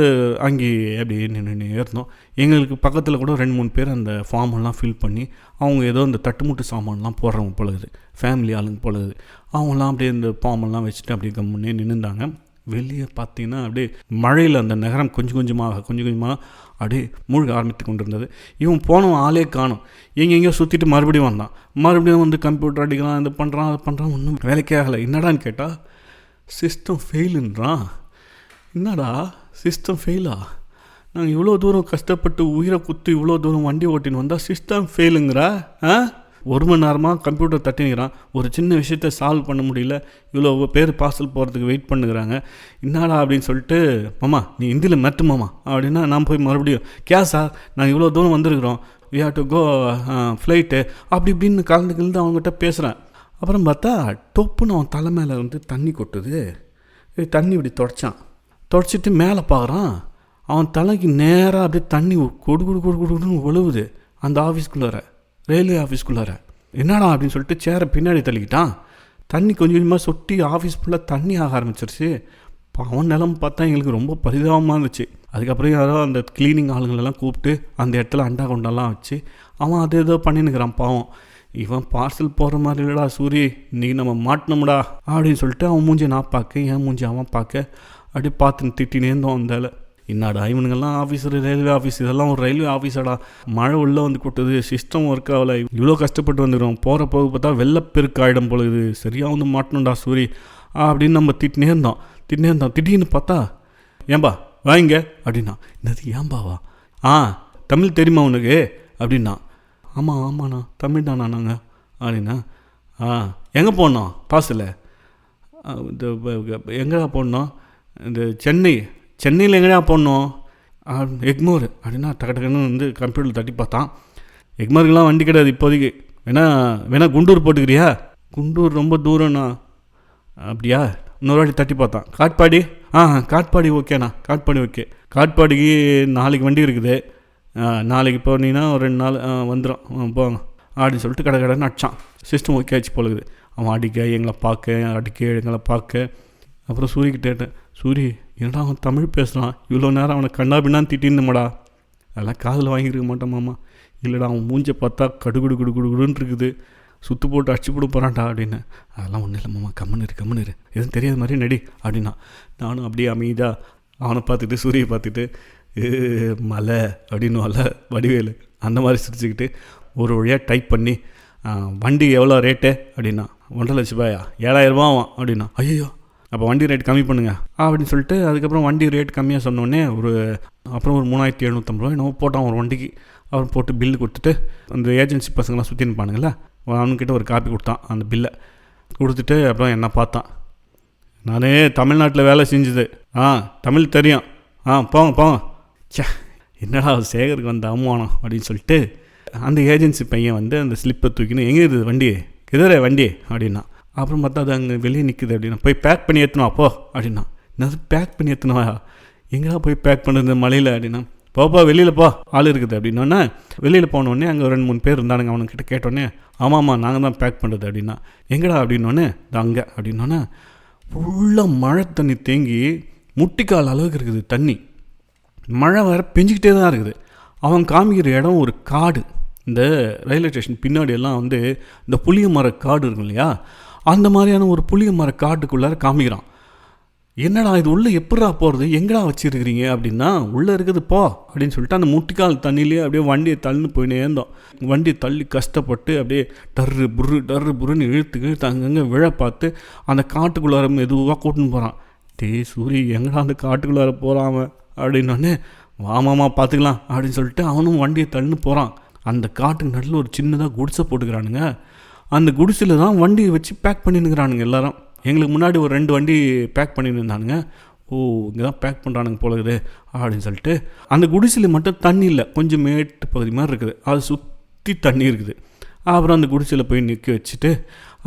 அங்கே அப்படியே நின்று ஏறினோம். எங்களுக்கு பக்கத்தில் கூட 2-3 பேர் அந்த ஃபார்மெல்லாம் ஃபில் பண்ணி அவங்க ஏதோ இந்த தட்டுமுட்டு சாமான்லாம் போடுறவங்க போலகுது, ஃபேமிலி ஆளுங்க போலகுது. அவங்களாம் அப்படியே இந்த ஃபார்மெல்லாம் வச்சுட்டு அப்படியே கம்முன்னே நின்றுந்தாங்க. வெளியே பார்த்தீங்கன்னா அப்படியே மழையில் அந்த நகரம் கொஞ்சம் கொஞ்சமாக அப்படியே மூழ்க ஆரம்பித்து கொண்டு இருந்தது. இவன் போனவன் ஆளே காணும். எங்கெங்கேயோ சுற்றிட்டு மறுபடியும் வந்து கம்ப்யூட்டர் அடிக்கிறான், இது பண்ணுறான் அது பண்ணுறான், ஒன்றும் வேலைக்கே ஆகலை. என்னடான்னு கேட்டால் சிஸ்டம் ஃபெயிலுன்றான். என்னடா சிஸ்டம் ஃபெயிலா? நாங்கள் இவ்வளோ தூரம் கஷ்டப்பட்டு உயிரை குத்து இவ்வளோ தூரம் வண்டி ஓட்டின்னு வந்தால் சிஸ்டம் ஃபெயிலுங்கிறா? 1 மணி நேரமாக கம்ப்யூட்டர் தட்டினுக்கிறான், ஒரு சின்ன விஷயத்த சால்வ் பண்ண முடியல, இவ்வளோ பேர் பார்சல் போகிறதுக்கு வெயிட் பண்ணுகிறாங்க, என்னடா அப்படின்னு சொல்லிட்டு, மாமா நீ ஹிந்தியில் மெட்டு மாமா அப்படின்னா நான் போய் மறுபடியும் சார் நாங்கள் இவ்வளோ தூரம் வந்திருக்கிறோம், we have to go flight அப்படி இப்படின்னு கலந்து அவங்ககிட்ட பேசுகிறேன். அப்புறம் பார்த்தா டொப்புன்னு அவன் தலை மேலே வந்து தண்ணி கொட்டுது. தண்ணி இப்படி தொடச்சிட்டு மேலே பார்க்குறான். அவன் தலைக்கு நேராக அப்படியே தண்ணி கொடுன்னு ஒழுவுது அந்த ஆஃபீஸ்குள்ளார, ரயில்வே ஆஃபீஸ்குள்ளார. என்னடா அப்படின்னு சொல்லிட்டு சேரை பின்னாடி தள்ளிக்கிட்டான். தண்ணி கொஞ்சம் கொஞ்சமாக சொட்டி ஆஃபீஸ் ஃபுல்லாக தண்ணி ஆக ஆரம்பிச்சிருச்சு. அவன் நிலம் பார்த்தா எங்களுக்கு ரொம்ப பரிதாபமாக இருந்துச்சு. அதுக்கப்புறம் யாரோ அந்த க்ளீனிங் ஆளுங்களெல்லாம் கூப்பிட்டு அந்த இடத்துல அண்டா கொண்டெல்லாம் வச்சு அவன் அது ஏதோ பண்ணினுக்கிறான் பாவம். இவன் பார்சல் போகிற மாதிரி இல்லைடா சூரி, இன்றைக்கி நம்ம மாட்டினோம்டா அப்படின்னு சொல்லிட்டு அவன் மூஞ்சி நான் பார்க்க, என் மூஞ்சி அவன் பார்க்க அப்படியே பார்த்துன்னு திட்டினே இருந்தோம். அந்த என்னடா இவனுங்கெல்லாம் ஆஃபீஸர், ரயில்வே ஆஃபீஸ், இதெல்லாம் ஒரு ரயில்வே ஆஃபீஸாடா, மழை உள்ளே வந்து கொட்டுது, சிஸ்டம் ஒர்க் ஆகலை, இவ்வளோ கஷ்டப்பட்டு வந்துடும், போகிற போக பார்த்தா வெள்ளப்பெருக்கு ஆகிடும் போலுது, சரியாக வந்து மாட்டணும்டா சூரி அப்படின்னு நம்ம திட்டினே இருந்தோம். திடீர்னு பார்த்தா ஏன்பா வாங்க அப்படின்னா. என்னது ஏம்பாவா? தமிழ் தெரியுமா உனக்கு அப்படின்னா. ஆமாண்ணா தமிழ் தானா நாங்கள் அப்படின்னா. எங்கே போடணும் பார்சல்? இந்த எங்கடா போடணும்? இந்த சென்னையில் எங்கடா போடணும்? எக்மோர் அப்படின்னா. டக்குன்னு வந்து கம்ப்யூட்டரில் தட்டி பார்த்தான். எக்மோருக்கெலாம் வண்டி கிடையாது இப்போதைக்கு, வேணா குண்டூர் போட்டுக்கிறியா? குண்டூர் ரொம்ப தூரம்ண்ணா. அப்படியா? இன்னொரு வாட்டி தட்டி பார்த்தான். காட்பாடி? காட்பாடி ஓகேண்ணா, காட்பாடி ஓகே. காட்பாடிக்கு நாளைக்கு வண்டி இருக்குது, நாளைக்கு போனீங்கன்னா ஒரு 2 நாள் வந்துடும், போங்க அப்படின்னு சொல்லிட்டு கடைன்னு அடிச்சான். சிஸ்டம் ஓகே ஆச்சு போலகுது. அவன் எங்களை பார்க்க. அப்புறம் சூரிக்கிட்ட கேட்டேன், சூரி என்னடா அவன் தமிழ் பேசுகிறான், இவ்வளோ நேரம் அவனை கண்ணா பின்னான்னு திட்டிருந்தமாடா. அதெல்லாம் காதில் வாங்கியிருக்க மாட்டேன் மாமா. இல்லைடா அவன் மூஞ்சை பார்த்தா கடுகுடுன்னு இருக்குது, சுற்று போட்டு அடிச்சு போட போகிறான்டா அப்படின்னு. அதெல்லாம் ஒன்றும் இல்லை மாமா, கம்முன்னு இரு, எதுவும் தெரியாத மாதிரி நடி அப்படின்னா. நானும் அப்படியே அமைதியாக அவனை பார்த்துட்டு சூரியை பார்த்துட்டு மலை அப்படின்னு வடிவேலு அந்த மாதிரி சிரிச்சுக்கிட்டு ஒரு வழியாக டைப் பண்ணி, வண்டி எவ்வளோ ரேட்டு அப்படின்னா. 1.5 லட்ச ரூபாயா? 7,000 ரூபா ஆகும் அப்படின்னா. ஐயோ அப்போ வண்டி ரேட் கம்மி பண்ணுங்க அப்படின்னு சொல்லிட்டு அதுக்கப்புறம் வண்டி ரேட் கம்மியாக சொன்னோடனே அப்புறம் ஒரு 3,750 ரூபா என்னவோ போட்டான் ஒரு வண்டிக்கு. அவர் போட்டு பில்லு கொடுத்துட்டு அந்த ஏஜென்சி பசங்களாம் சுற்றி நிற்பானுங்களே, அவனுக்கிட்ட ஒரு காப்பி கொடுத்தான். அந்த பில்லை கொடுத்துட்டு அப்புறம் என்ன பார்த்தான். நானே தமிழ்நாட்டில் வேலை செஞ்சுது, தமிழ் தெரியும், போங்க என்னடா சேகருக்கு வந்த அவமானம் அப்படின்னு சொல்லிட்டு அந்த ஏஜென்சி பையன் வந்து அந்த ஸ்லிப்பை தூக்கின்னு, எங்கே இருக்குது வண்டி, கிதறே வண்டி அப்படின்னா. அப்புறம் பார்த்தா அது அங்கே வெளியே நிற்குது அப்படின்னா. போய் பேக் பண்ணி ஏற்றணும் அப்போ அப்படின்னா. என்னது பேக் பண்ணி ஏற்றணுவா? எங்கடா போய் பேக் பண்ணுறது மலையில் அப்படின்னா. போப்பா வெளியில் போ, ஆள் இருக்குது அப்படின்னோடனே வெளியில் போனோடனே அங்கே 2-3 பேர் இருந்தானுங்க. அவனுக்கிட்ட கேட்டோடனே ஆமாம்மா நாங்கள் தான் பேக் பண்ணுறது அப்படின்னா. எங்கடா அப்படின்னோடனே அங்கே அப்படின்னோடனே ஃபுல்லாக மழை தண்ணி தேங்கி முட்டிக்கால் அளவுக்கு இருக்குது தண்ணி. மழை வேறு பெஞ்சிக்கிட்டே தான் இருக்குது. அவன் காமிக்கிற இடம் ஒரு காடு. இந்த ரயில்வே ஸ்டேஷன் பின்னாடி எல்லாம் வந்து இந்த புளிய மர காடு இருக்கும் இல்லையா, அந்த மாதிரியான ஒரு புளிய மர காட்டுக்குள்ளார காமிக்கிறான். என்னடா இது உள்ளே எப்படா போகிறது, எங்கடா வச்சுருக்கிறீங்க அப்படின்னா, உள்ளே இருக்குது போ அப்படின்னு சொல்லிட்டு அந்த முட்டிக்கால் தண்ணியிலே அப்படியே வண்டியை தள்ளின்னு போயினே இருந்தோம். வண்டியை தள்ளி கஷ்டப்பட்டு அப்படியே டர்ரு புருன்னு இழுத்து அங்கங்கே விழ பார்த்து அந்த காட்டுக்குள்ளார மெதுவாக கூட்டின்னு போகிறான். சூரி எங்கடா அந்த காட்டுக்குள்ளார போகிறான் அவன் அப்படின்னோடனே வாமாமா பார்த்துக்கலாம் அப்படின்னு சொல்லிட்டு அவனும் வண்டியை தள்ளின்னு போகிறான். அந்த காட்டுக்கு நடுவில் ஒரு சின்னதாக குடிசை போட்டுக்கிறானுங்க. அந்த குடிசையில் தான் வண்டியை வச்சு பேக் பண்ணின்னுக்கிறானுங்க எல்லாரும். எங்களுக்கு முன்னாடி ஒரு 2 வண்டி பேக் பண்ணின்னு இருந்தானுங்க. ஓ இங்கே தான் பேக் பண்ணுறானுங்க போல இருக்குது அப்படின்னு சொல்லிட்டு அந்த குடிசையில் மட்டும் தண்ணி இல்லை, கொஞ்சம் மேட்டு பகுதி மாதிரி இருக்குது, அது சுற்றி தண்ணி இருக்குது. அப்புறம் அந்த குடிசையில் போய் நிற்க வச்சுட்டு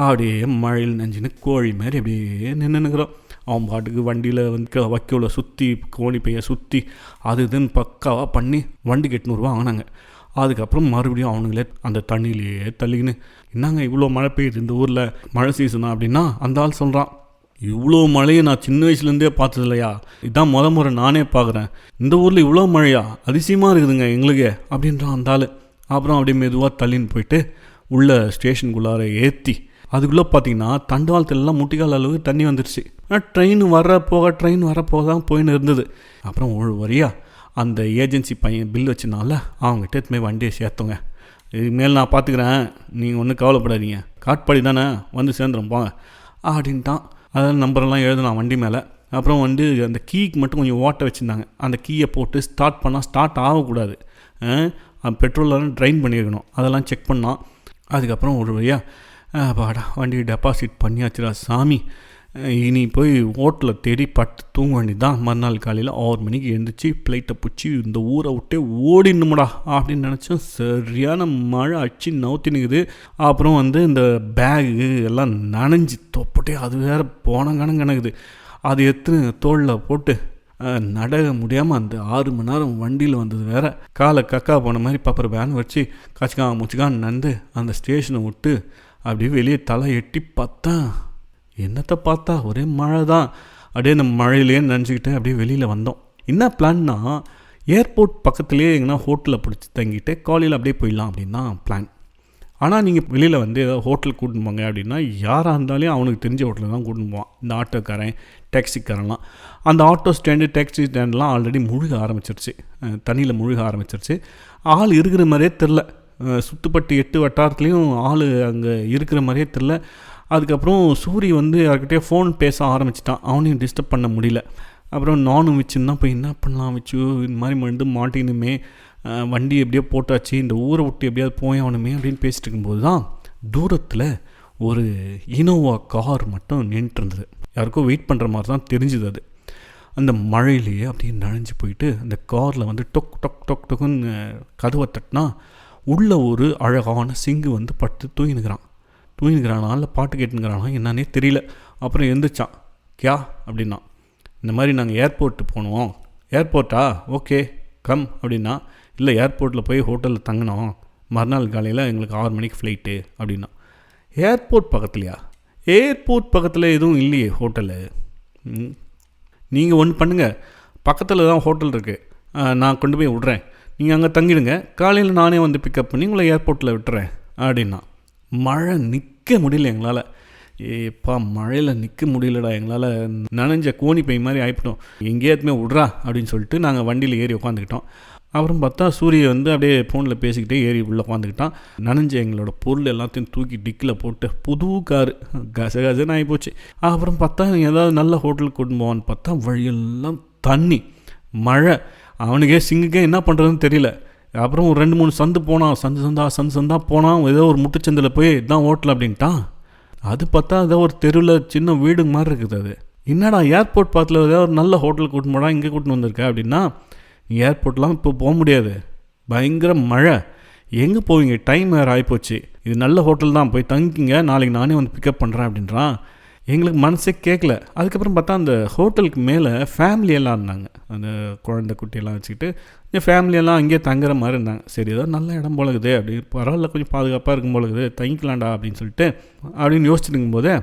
அப்படியே மழையில் நஞ்சின்னு கோழி மாதிரி அப்படியே நின்றுனுக்குறோம். அவன் பாட்டுக்கு வண்டியில் வந்து வைக்கோல சுற்றி கோணி பையை சுற்றி அது இதுன்னு பக்காவாக பண்ணி வண்டிக்கு 800 ரூபா வாங்கினாங்க. அதுக்கப்புறம் மறுபடியும் அவனுங்களே அந்த தண்ணியிலேயே தள்ளிக்கின்னு என்னங்க இவ்வளோ மழை பெய்யுது இந்த ஊரில், மழை சீசனா அப்படின்னா அந்த ஆள் சொல்கிறான், இவ்வளோ மழையை நான் சின்ன வயசுலேருந்தே பார்த்தது இல்லையா, இதான் முறை நானே பார்க்குறேன், இந்த ஊரில் இவ்வளோ மழையா, அதிசயமாக இருக்குதுங்க எங்களுக்கு அப்படின்றான் அந்த ஆள். அப்புறம் அப்படியே மெதுவாக தள்ளின்னு போயிட்டு உள்ள ஸ்டேஷனுக்குள்ளார ஏற்றி அதுக்குள்ளே பார்த்தீங்கன்னா தண்டவாளத்திலலாம் முட்டிக்கால் அளவுக்கு தண்ணி வந்துடுச்சு. ட்ரெயின் வரப்போக தான் போயின்னு இருந்தது. அப்புறம் ஒரு வரியா அந்த ஏஜென்சி பையன் பில் வச்சுனால அவங்ககிட்ட எடுத்துமே வண்டியை சேர்த்தோங்க. இதுக்கு மேல் நான் பார்த்துக்கிறேன், நீங்கள் ஒன்றும் கவலைப்படாதீங்க, காட்பாடி தானே வந்து சேர்ந்துடும் போங்க அப்படின்ட்டான். அதாவது நம்பரெல்லாம் எழுதுனான் வண்டி மேலே. அப்புறம் வந்து அந்த கீக்கு மட்டும் கொஞ்சம் ஓட்ட வச்சுருந்தாங்க. அந்த கீயை போட்டு ஸ்டார்ட் பண்ணால் ஸ்டார்ட் ஆகக்கூடாது, பெட்ரோலெல்லாம் ட்ரைன் பண்ணியிருக்கணும், அதெல்லாம் செக் பண்ணான். அதுக்கப்புறம் ஒரு வழியாக பாடா வண்டி டெபாசிட் பண்ணியாச்சுடா சாமி, இனி போய் ஹோட்டலில் தேடி பட்டு தூங்க வேண்டியது தான். மறுநாள் காலையில் 6 மணிக்கு எழுந்திரிச்சு ஃப்ளைட்டை பிடிச்சி இந்த ஊரை விட்டே ஓடிடணுமுடா அப்படின்னு நினச்சோம். சரியான மழை அடிச்சு நவுத்தினுக்குது. அப்புறம் வந்து இந்த பேகு எல்லாம் நனைஞ்சி தொப்பட்டே அது வேறு போனங்கணங்குது. அது எடுத்து தோளில் போட்டு நட முடியாமல் அந்த 6 மணி நேரம் வண்டியில் வந்தது வேறு. காலை கக்கா போன மாதிரி பப்பர் வேன் வச்சு முச்சுக்கான்னு நந்து அந்த ஸ்டேஷனை விட்டு அப்படியே வெளியே தலை எட்டி பார்த்தேன். என்னத்தை பார்த்தா ஒரே மழை தான். அப்படியே அந்த மழையிலேயே நினச்சிக்கிட்டு அப்படியே வெளியில் வந்தோம். என்ன பிளான்னா, ஏர்போர்ட் பக்கத்துலேயே எங்கன்னா ஹோட்டலில் பிடிச்சி தங்கிட்டு காலையில் அப்படியே போயிடலாம் அப்படின்னு தான் பிளான். ஆனால் நீங்கள் வெளியில் வந்து ஏதாவது ஹோட்டலுக்கு கூட்டின்னு போங்க அப்படின்னா யாராக இருந்தாலும் அவனுக்கு தெரிஞ்ச ஹோட்டலில் தான் கூட்டின்னு போவான். இந்த ஆட்டோக்காரன் டாக்ஸிக்காரன்லாம் அந்த ஆட்டோ ஸ்டாண்டு டாக்ஸி ஸ்டாண்டெலாம் ஆல்ரெடி முழுக ஆரம்பிச்சிருச்சு, தண்ணியில் முழுக ஆரம்பிச்சிருச்சு. ஆள் இருக்கிற மாதிரியே தெரில, சுற்றுப்பட்டு 8 வட்டாரத்துலேயும் ஆள் அங்கே இருக்கிற மாதிரியே தெரில. அதுக்கப்புறம் சூரி வந்து யார்கிட்டயே ஃபோன் பேச ஆரம்பிச்சிட்டான், அவனையும் டிஸ்டர்ப் பண்ண முடியல. அப்புறம் நானும் வச்சுருந்தா போய் என்ன பண்ணலாம் வச்சு இந்த மாதிரி வந்து மாட்டினுமே, வண்டி எப்படியோ போட்டாச்சு, இந்த ஊரை விட்டு எப்படியாவது போயாகணுமே அப்படின்னு பேசிட்டு இருக்கும்போது தான் தூரத்தில் ஒரு இனோவா கார் மட்டும் நின்றுட்டு இருந்தது. யாருக்கோ வெயிட் பண்ணுற மாதிரி தான் தெரிஞ்சுது. அது அந்த மழையிலேயே அப்படியே நனைஞ்சு போயிட்டு அந்த காரில் வந்து டொக் டொக் டொக் டொக்குன்னு கதவை தட்டினா உள்ள ஒரு அழகான சிங்கு வந்து பட்டு தூங்கினுக்கிறானா இல்லை பாட்டு கேட்டுங்கிறானா என்னன்னே தெரியல. அப்புறம் எழுந்திரிச்சான். கியா அப்படின்னா, இந்த மாதிரி நாங்கள் ஏர்போர்ட்டு போனோம். ஏர்போர்ட்டா, ஓகே கம் அப்படின்னா, இல்லை ஏர்போர்ட்டில் போய் ஹோட்டலில் தங்கினோம், மறுநாள் காலையில் எங்களுக்கு 6 மணிக்கு ஃப்ளைட்டு அப்படின்னா. ஏர்போர்ட் பக்கத்துலையா? ஏர்போர்ட் பக்கத்தில் எதுவும் இல்லையே ஹோட்டலு. நீங்கள் ஒன்று பண்ணுங்கள், பக்கத்தில் தான் ஹோட்டல் இருக்குது, நான் கொண்டு போய் விட்றேன், நீங்கள் அங்கே தங்கிடுங்க, காலையில் நானே வந்து பிக்கப் பண்ணி உங்களை ஏர்போர்ட்டில் விட்டுறேன் அப்படின்னா. மழை நிற்க முடியல எங்களால். ஏப்பா மழையில் நிற்க முடியலடா எங்களால், நனைஞ்ச கோணி பை மாதிரி ஆகிட்டோம், எங்கேயாத்துமே விட்றா அப்படின்னு சொல்லிட்டு நாங்கள் வண்டியில் ஏறி உட்காந்துக்கிட்டோம். அப்புறம் பார்த்தா சூரிய வந்து அப்படியே ஃபோனில் பேசிக்கிட்டே ஏறி உள்ளே உட்காந்துக்கிட்டான். நனைஞ்ச எங்களோட பொருள் எல்லாத்தையும் தூக்கி டிக்கில் போட்டு புது காரு கசகசன்னு ஆகிப்போச்சு. அப்புறம் பார்த்தா ஏதாவது நல்ல ஹோட்டலுக்கு கூட்டின்னு போவான்னு பார்த்தா வழியெல்லாம் தண்ணி, மழை. அவனுக்கே சிங்குக்கே என்ன பண்ணுறதுன்னு தெரியல. அப்புறம் ஒரு 2-3 சந்து போனான், சந்தா போனான். ஏதோ ஒரு முட்டுச்சந்தில் போய் இதான் ஹோட்டல் அப்படின்ட்டான். அது பார்த்தா ஏதோ ஒரு தெருவில் சின்ன வீடு மாதிரி இருக்குது. அது என்னடா ஏர்போர்ட் பக்கத்தில் ஏதோ ஒரு நல்ல ஹோட்டலுக்கு கூட்டின்னு போடா, இங்கே கூட்டின்னு வந்திருக்க அப்படின்னா, ஏர்போர்ட்லாம் இப்போ போக முடியாது, பயங்கர மழை, எங்கே போவீங்க, டைம் வேறு ஆகிப்போச்சு, இது நல்ல ஹோட்டல் தான், போய் தங்கிங்க, நாளைக்கு நானே வந்து பிக்கப் பண்ணுறேன் அப்படின்றான். எங்களுக்கு மனசே கேட்கல. அதுக்கப்புறம் பார்த்தா அந்த ஹோட்டலுக்கு மேலே ஃபேமிலியெல்லாம் இருந்தாங்க. அந்த குழந்தை குட்டியெல்லாம் வச்சுக்கிட்டு இந்த ஃபேமிலியெல்லாம் அங்கேயே தங்குற மாதிரி இருந்தாங்க. சரி ஏதோ நல்ல இடம் போலகுது, அப்படி பரவாயில்ல, கொஞ்சம் பாதுகாப்பாக இருக்கும் போலகுது, தங்கிக்கலாம்டா அப்படின்னு சொல்லிட்டு அப்படின்னு யோசிச்சுட்டு இருக்கும்போதே,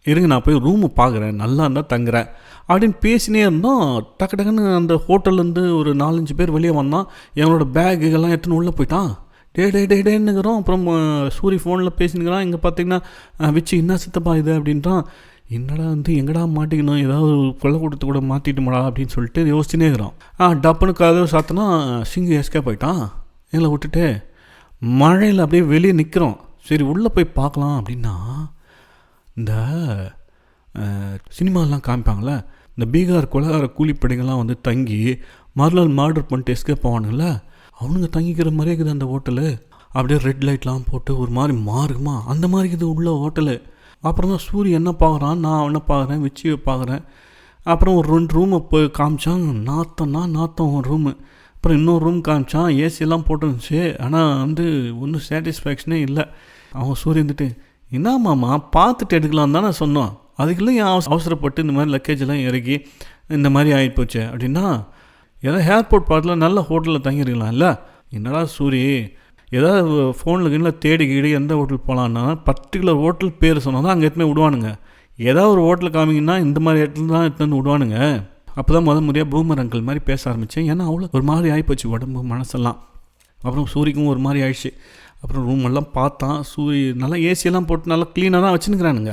இருங்க நான் போய் ரூமு பார்க்குறேன், நல்லா இருந்தால் தங்குறேன் அப்படின்னு பேசினே இருந்தோம். டக்கு டக்குன்னு அந்த ஹோட்டல்லேருந்து ஒரு 4-5 பேர் வெளியே வந்தான். எங்களோட பேகுகள்லாம் எடுத்துன்னு உள்ளே போயிட்டான். டேன்னுங்கிறோம். அப்புறம் சூரி ஃபோனில் பேசினுக்கிறான். இங்கே பார்த்தீங்கன்னா வச்சு என்ன சித்தப்பா இது அப்படின்றான். என்னடா எங்கடா மாட்டிக்கணும், ஏதாவது கொல்லை கூட்டத்தை கூட மாற்றிட்டுமாடா அப்படின்னு சொல்லிட்டு யோசிச்சுனே இருக்கிறோம். டப்புன்னு கதவு சாத்தினா சிங்கு எஸ்கேப் போயிட்டான் எங்களை விட்டுட்டு. மழையில் அப்படியே வெளியே நிற்கிறோம். சரி உள்ளே போய் பார்க்கலாம் அப்படின்னா, இந்த சினிமாலாம் காமிப்பாங்களே, இந்த பீகார் கொலகார கூலிப்படைகள்லாம் வந்து தங்கி மறுநாள் மர்டர் பண்ணிட்டு எஸ்கேப் ஆவானுங்கள, அவனுங்க தங்கிக்கிற மாதிரியே இருக்குது அந்த ஹோட்டலு. அப்படியே ரெட் லைட்லாம் போட்டு ஒரு மாதிரி மாறுமா அந்த மாதிரி இருக்குது உள்ள ஹோட்டலு. அப்புறம் தான் சூரிய என்ன பார்க்குறான், நான் அவனை பார்க்குறேன், விச்சியை பார்க்குறேன். அப்புறம் ஒரு 2 ரூமை போய் காமிச்சான். நாத்தம் ஒரு ரூமு. அப்புறம் இன்னொரு ரூம் காமிச்சான். ஏசியெல்லாம் போட்டுருந்துச்சு. ஆனால் ஒன்றும் சாட்டிஸ்ஃபேக்ஷனே இல்லை. அவன் சூரிய வந்துட்டு, என்ன மாமா பார்த்துட்டு எடுக்கலாம் தானே சொன்னோம், அதுக்குள்ளே ஏன் அவசரப்பட்டு இந்த மாதிரி லக்கேஜெல்லாம் இறக்கி இந்த மாதிரி ஆகிப்போச்சு அப்படின்னா, ஏதாவது ஏர்போர்ட் பக்கத்தில் நல்ல ஹோட்டலில் தங்கிருக்கலாம் இல்லை. என்னடா சூரி, ஏதாவது ஃபோனில் தேடி எந்த ஹோட்டல் போகலான்னா பர்டிகுலர் ஹோட்டல் பேர் சொன்னால் தான் அங்கே எடுத்துமே விடுவானுங்க. ஏதாவது ஒரு ஹோட்டலில் காமிங்கன்னா இந்த மாதிரி இடத்துல தான் எடுத்து வந்து விடுவானுங்க. அப்போ தான் முறையாக பூமர் அங்கிள் மாதிரி பேச ஆரம்பித்தேன். ஏன்னா அவ்வளோ ஒரு மாதிரி ஆகிப்போச்சு உடம்பு மனசெல்லாம். அப்புறம் சூரிக்கும் ஒரு மாதிரி ஆயிடுச்சு. அப்புறம் ரூமெல்லாம் பார்த்தான். நல்லா ஏசியெல்லாம் போட்டு நல்லா க்ளீனாக தான் வச்சுன்னுக்கிறானுங்க.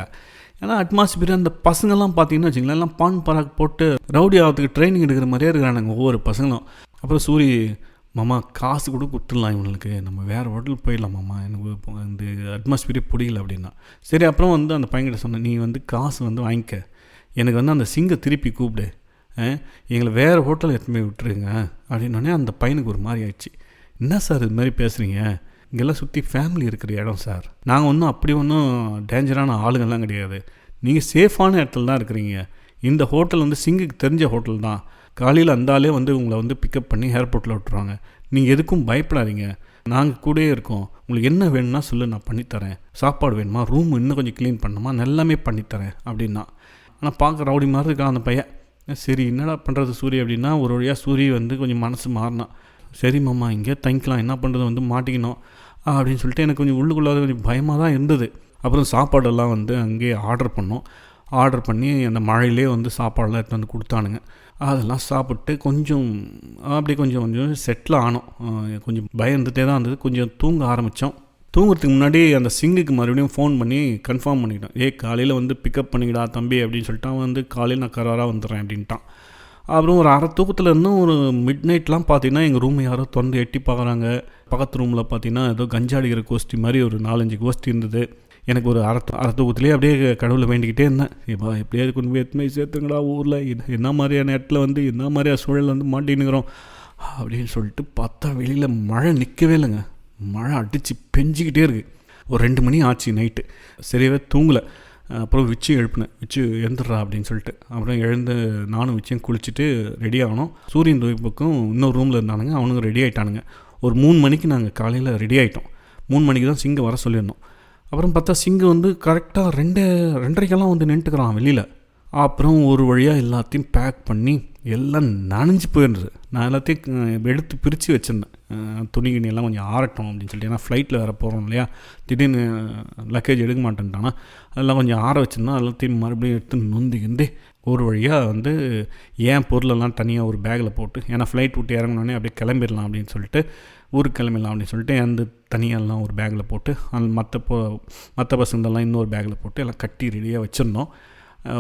ஏன்னா அட்மாஸ்பியர் அந்த பசங்கள்லாம் பார்த்தீங்கன்னா வச்சுங்களேன், எல்லாம் பான் பராக் போட்டு ரவுடி ஆகிறதுக்கு ட்ரைனிங் எடுக்கிற மாதிரியே இருக்கிறானுங்க ஒவ்வொரு பசங்களும். அப்புறம் சூரி, மாமா காசு கூட கொடுத்துடலாம் இவங்களுக்கு, நம்ம வேறு ஹோட்டலுக்கு போயிடலாம் மாமா, எனக்கு இந்த அட்மாஸ்பியரே பிடிக்கல அப்படின்னா. சரி அப்புறம் அந்த பையன்கிட்ட சொன்னேன், நீ காசு வாங்கிக்க, எனக்கு அந்த சிங்கை திருப்பி கூப்பிடு, எங்களை வேறு ஹோட்டலில் எடுத்துமே விட்டுருங்க அப்படின்னோடனே அந்த பையனுக்கு ஒரு மாதிரி ஆயிடுச்சு. என்ன சார் இது மாதிரி பேசுகிறீங்க, இங்கெல்லாம் சுற்றி ஃபேமிலி இருக்கிற இடம் சார், நாங்கள் அப்படி ஒன்றும் டேஞ்சரான ஆளுங்கள்லாம் கிடையாது, நீங்கள் சேஃபான இடத்துல தான் இருக்கிறீங்க, இந்த ஹோட்டல் சிங்குக்கு தெரிஞ்ச ஹோட்டல் தான், காலையில் அந்தாலே உங்களை பிக்கப் பண்ணி ஏர்போர்ட்டில் விட்டுருவாங்க, நீங்கள் எதுக்கும் பயப்படாதீங்க, நாங்கள் கூடயே இருக்கோம், உங்களுக்கு என்ன வேணும்னா சொல்லு, நான் பண்ணித்தரேன், சாப்பாடு வேணுமா, ரூம் இன்னும் கொஞ்சம் க்ளீன் பண்ணணுமா, எல்லாமே பண்ணித்தரேன் அப்படின்னா. ஆனால் பார்க்க ரவுடி மாதிரி இருக்கான் அந்த பையன். சரி என்னடா பண்ணுறது சூரி அப்படின்னா, ஒரு வழியாக சூரி கொஞ்சம் மனசு மாறினான். சரி மாமா இங்கே தங்கிக்கலாம், என்ன பண்ணுறது மாட்டிக்கணும் அப்படின்னு சொல்லிட்டு எனக்கு கொஞ்சம் உள்ளுக்குள்ளாத கொஞ்சம் பயமாக தான் இருந்தது. அப்புறம் சாப்பாடெல்லாம் அங்கேயே ஆர்டர் பண்ணி அந்த மழையிலே சாப்பாடெல்லாம் எடுத்து கொடுத்தானுங்க. அதெல்லாம் சாப்பிட்டு கொஞ்சம் கொஞ்சம் செட்டில் ஆனோம். கொஞ்சம் பயம் இருந்துகிட்டே தான் இருந்தது. கொஞ்சம் தூங்க ஆரம்பித்தோம். தூங்குறதுக்கு முன்னாடி அந்த சிங்குக்கு மறுபடியும் ஃபோன் பண்ணி கன்ஃபார்ம் பண்ணிக்கிட்டோம். காலையில் பிக்கப் பண்ணிக்கிடா தம்பி அப்படின்னு சொல்லிட்டு அவன் காலையில் நான் கராராக வந்துடுறேன் அப்படின்ட்டான். அப்புறம் ஒரு அரை தூக்கத்தில் இருந்தும் ஒரு மிட் நைட்லாம் பார்த்தீங்கன்னா எங்கள் ரூம் யாரோ திறந்து எட்டி பார்க்குறாங்க. பக்கத்து ரூமில் பார்த்தீங்கன்னா ஏதோ கஞ்சாடிக்கிற கோஷ்டி மாதிரி ஒரு 4-5 கோஷ்டி இருந்தது. எனக்கு ஒரு அரை தூக்கத்துலேயே அப்படியே கடவுளை வேண்டிக்கிட்டே இருந்தேன், எப்படியாவது கொண்டு போய் எத்தனை சேர்த்துங்கடா ஊரில், என்ன மாதிரியான இடத்துல என்ன மாதிரியான சூழல் மாட்டின்னுக்கிறோம் அப்படின்னு சொல்லிட்டு பார்த்தா வெளியில் மழை நிற்கவே இல்லைங்க. மழை அடித்து பெஞ்சிக்கிட்டே இருக்குது. ஒரு 2 மணி ஆச்சு நைட்டு. சரியாகவே தூங்கலை. அப்புறம் விச்சி எழுப்பினேன், விச்சு எழுந்துடுறா அப்படின்னு சொல்லிட்டு. அப்புறம் எழுந்து நானும் விச்சியும் குளிச்சுட்டு ரெடி ஆகணும். சூரியன் பக்கம் இன்னொரு ரூமில் இருந்தானுங்க, அவனுங்க ரெடி ஆகிட்டானுங்க. ஒரு 3 மணிக்கு நாங்கள் காலையில் ரெடி ஆகிட்டோம். 3 மணிக்கு தான் சிங்கை வர சொல்லியிருந்தோம். அப்புறம் பார்த்தா சிங்கு கரெக்டாக 2:30க்கெல்லாம் நின்றுட்டுக்கிறான் வெளியில். அப்புறம் ஒரு வழியாக எல்லாத்தையும் பேக் பண்ணி எல்லாம் நனைஞ்சு போயிருந்தது. நான் எல்லாத்தையும் எடுத்து பிரித்து வச்சுருந்தேன், துணிகிணி எல்லாம் கொஞ்சம் ஆறட்டும் அப்படின்னு சொல்லிட்டு. ஏன்னா ஃப்ளைட்டில் வேறு போகிறோம் இல்லையா, திடீர்னு லக்கேஜ் எடுக்க மாட்டேன்ட்டானா, அதெல்லாம் கொஞ்சம் ஆற வச்சுருந்தா எல்லாத்தையும் மறுபடியும் எடுத்து நொந்திக்கிண்டு ஒரு வழியாக ஏன் பொருளெல்லாம் தனியாக ஒரு பேக்கில் போட்டு, ஏன்னா ஃப்ளைட் விட்டு இறங்கினோடனே அப்படியே கிளம்பிடலாம் அப்படின்னு சொல்லிட்டு, ஊருக்கு கிளம்பிடலாம் அப்படின்னு சொல்லிட்டு தனியாலாம் ஒரு பேக்கில் போட்டு, அந்த மற்ற பசங்களெல்லாம் இன்னொரு பேக்கில் போட்டு எல்லாம் கட்டி ரெடியாக வச்சுருந்தோம்.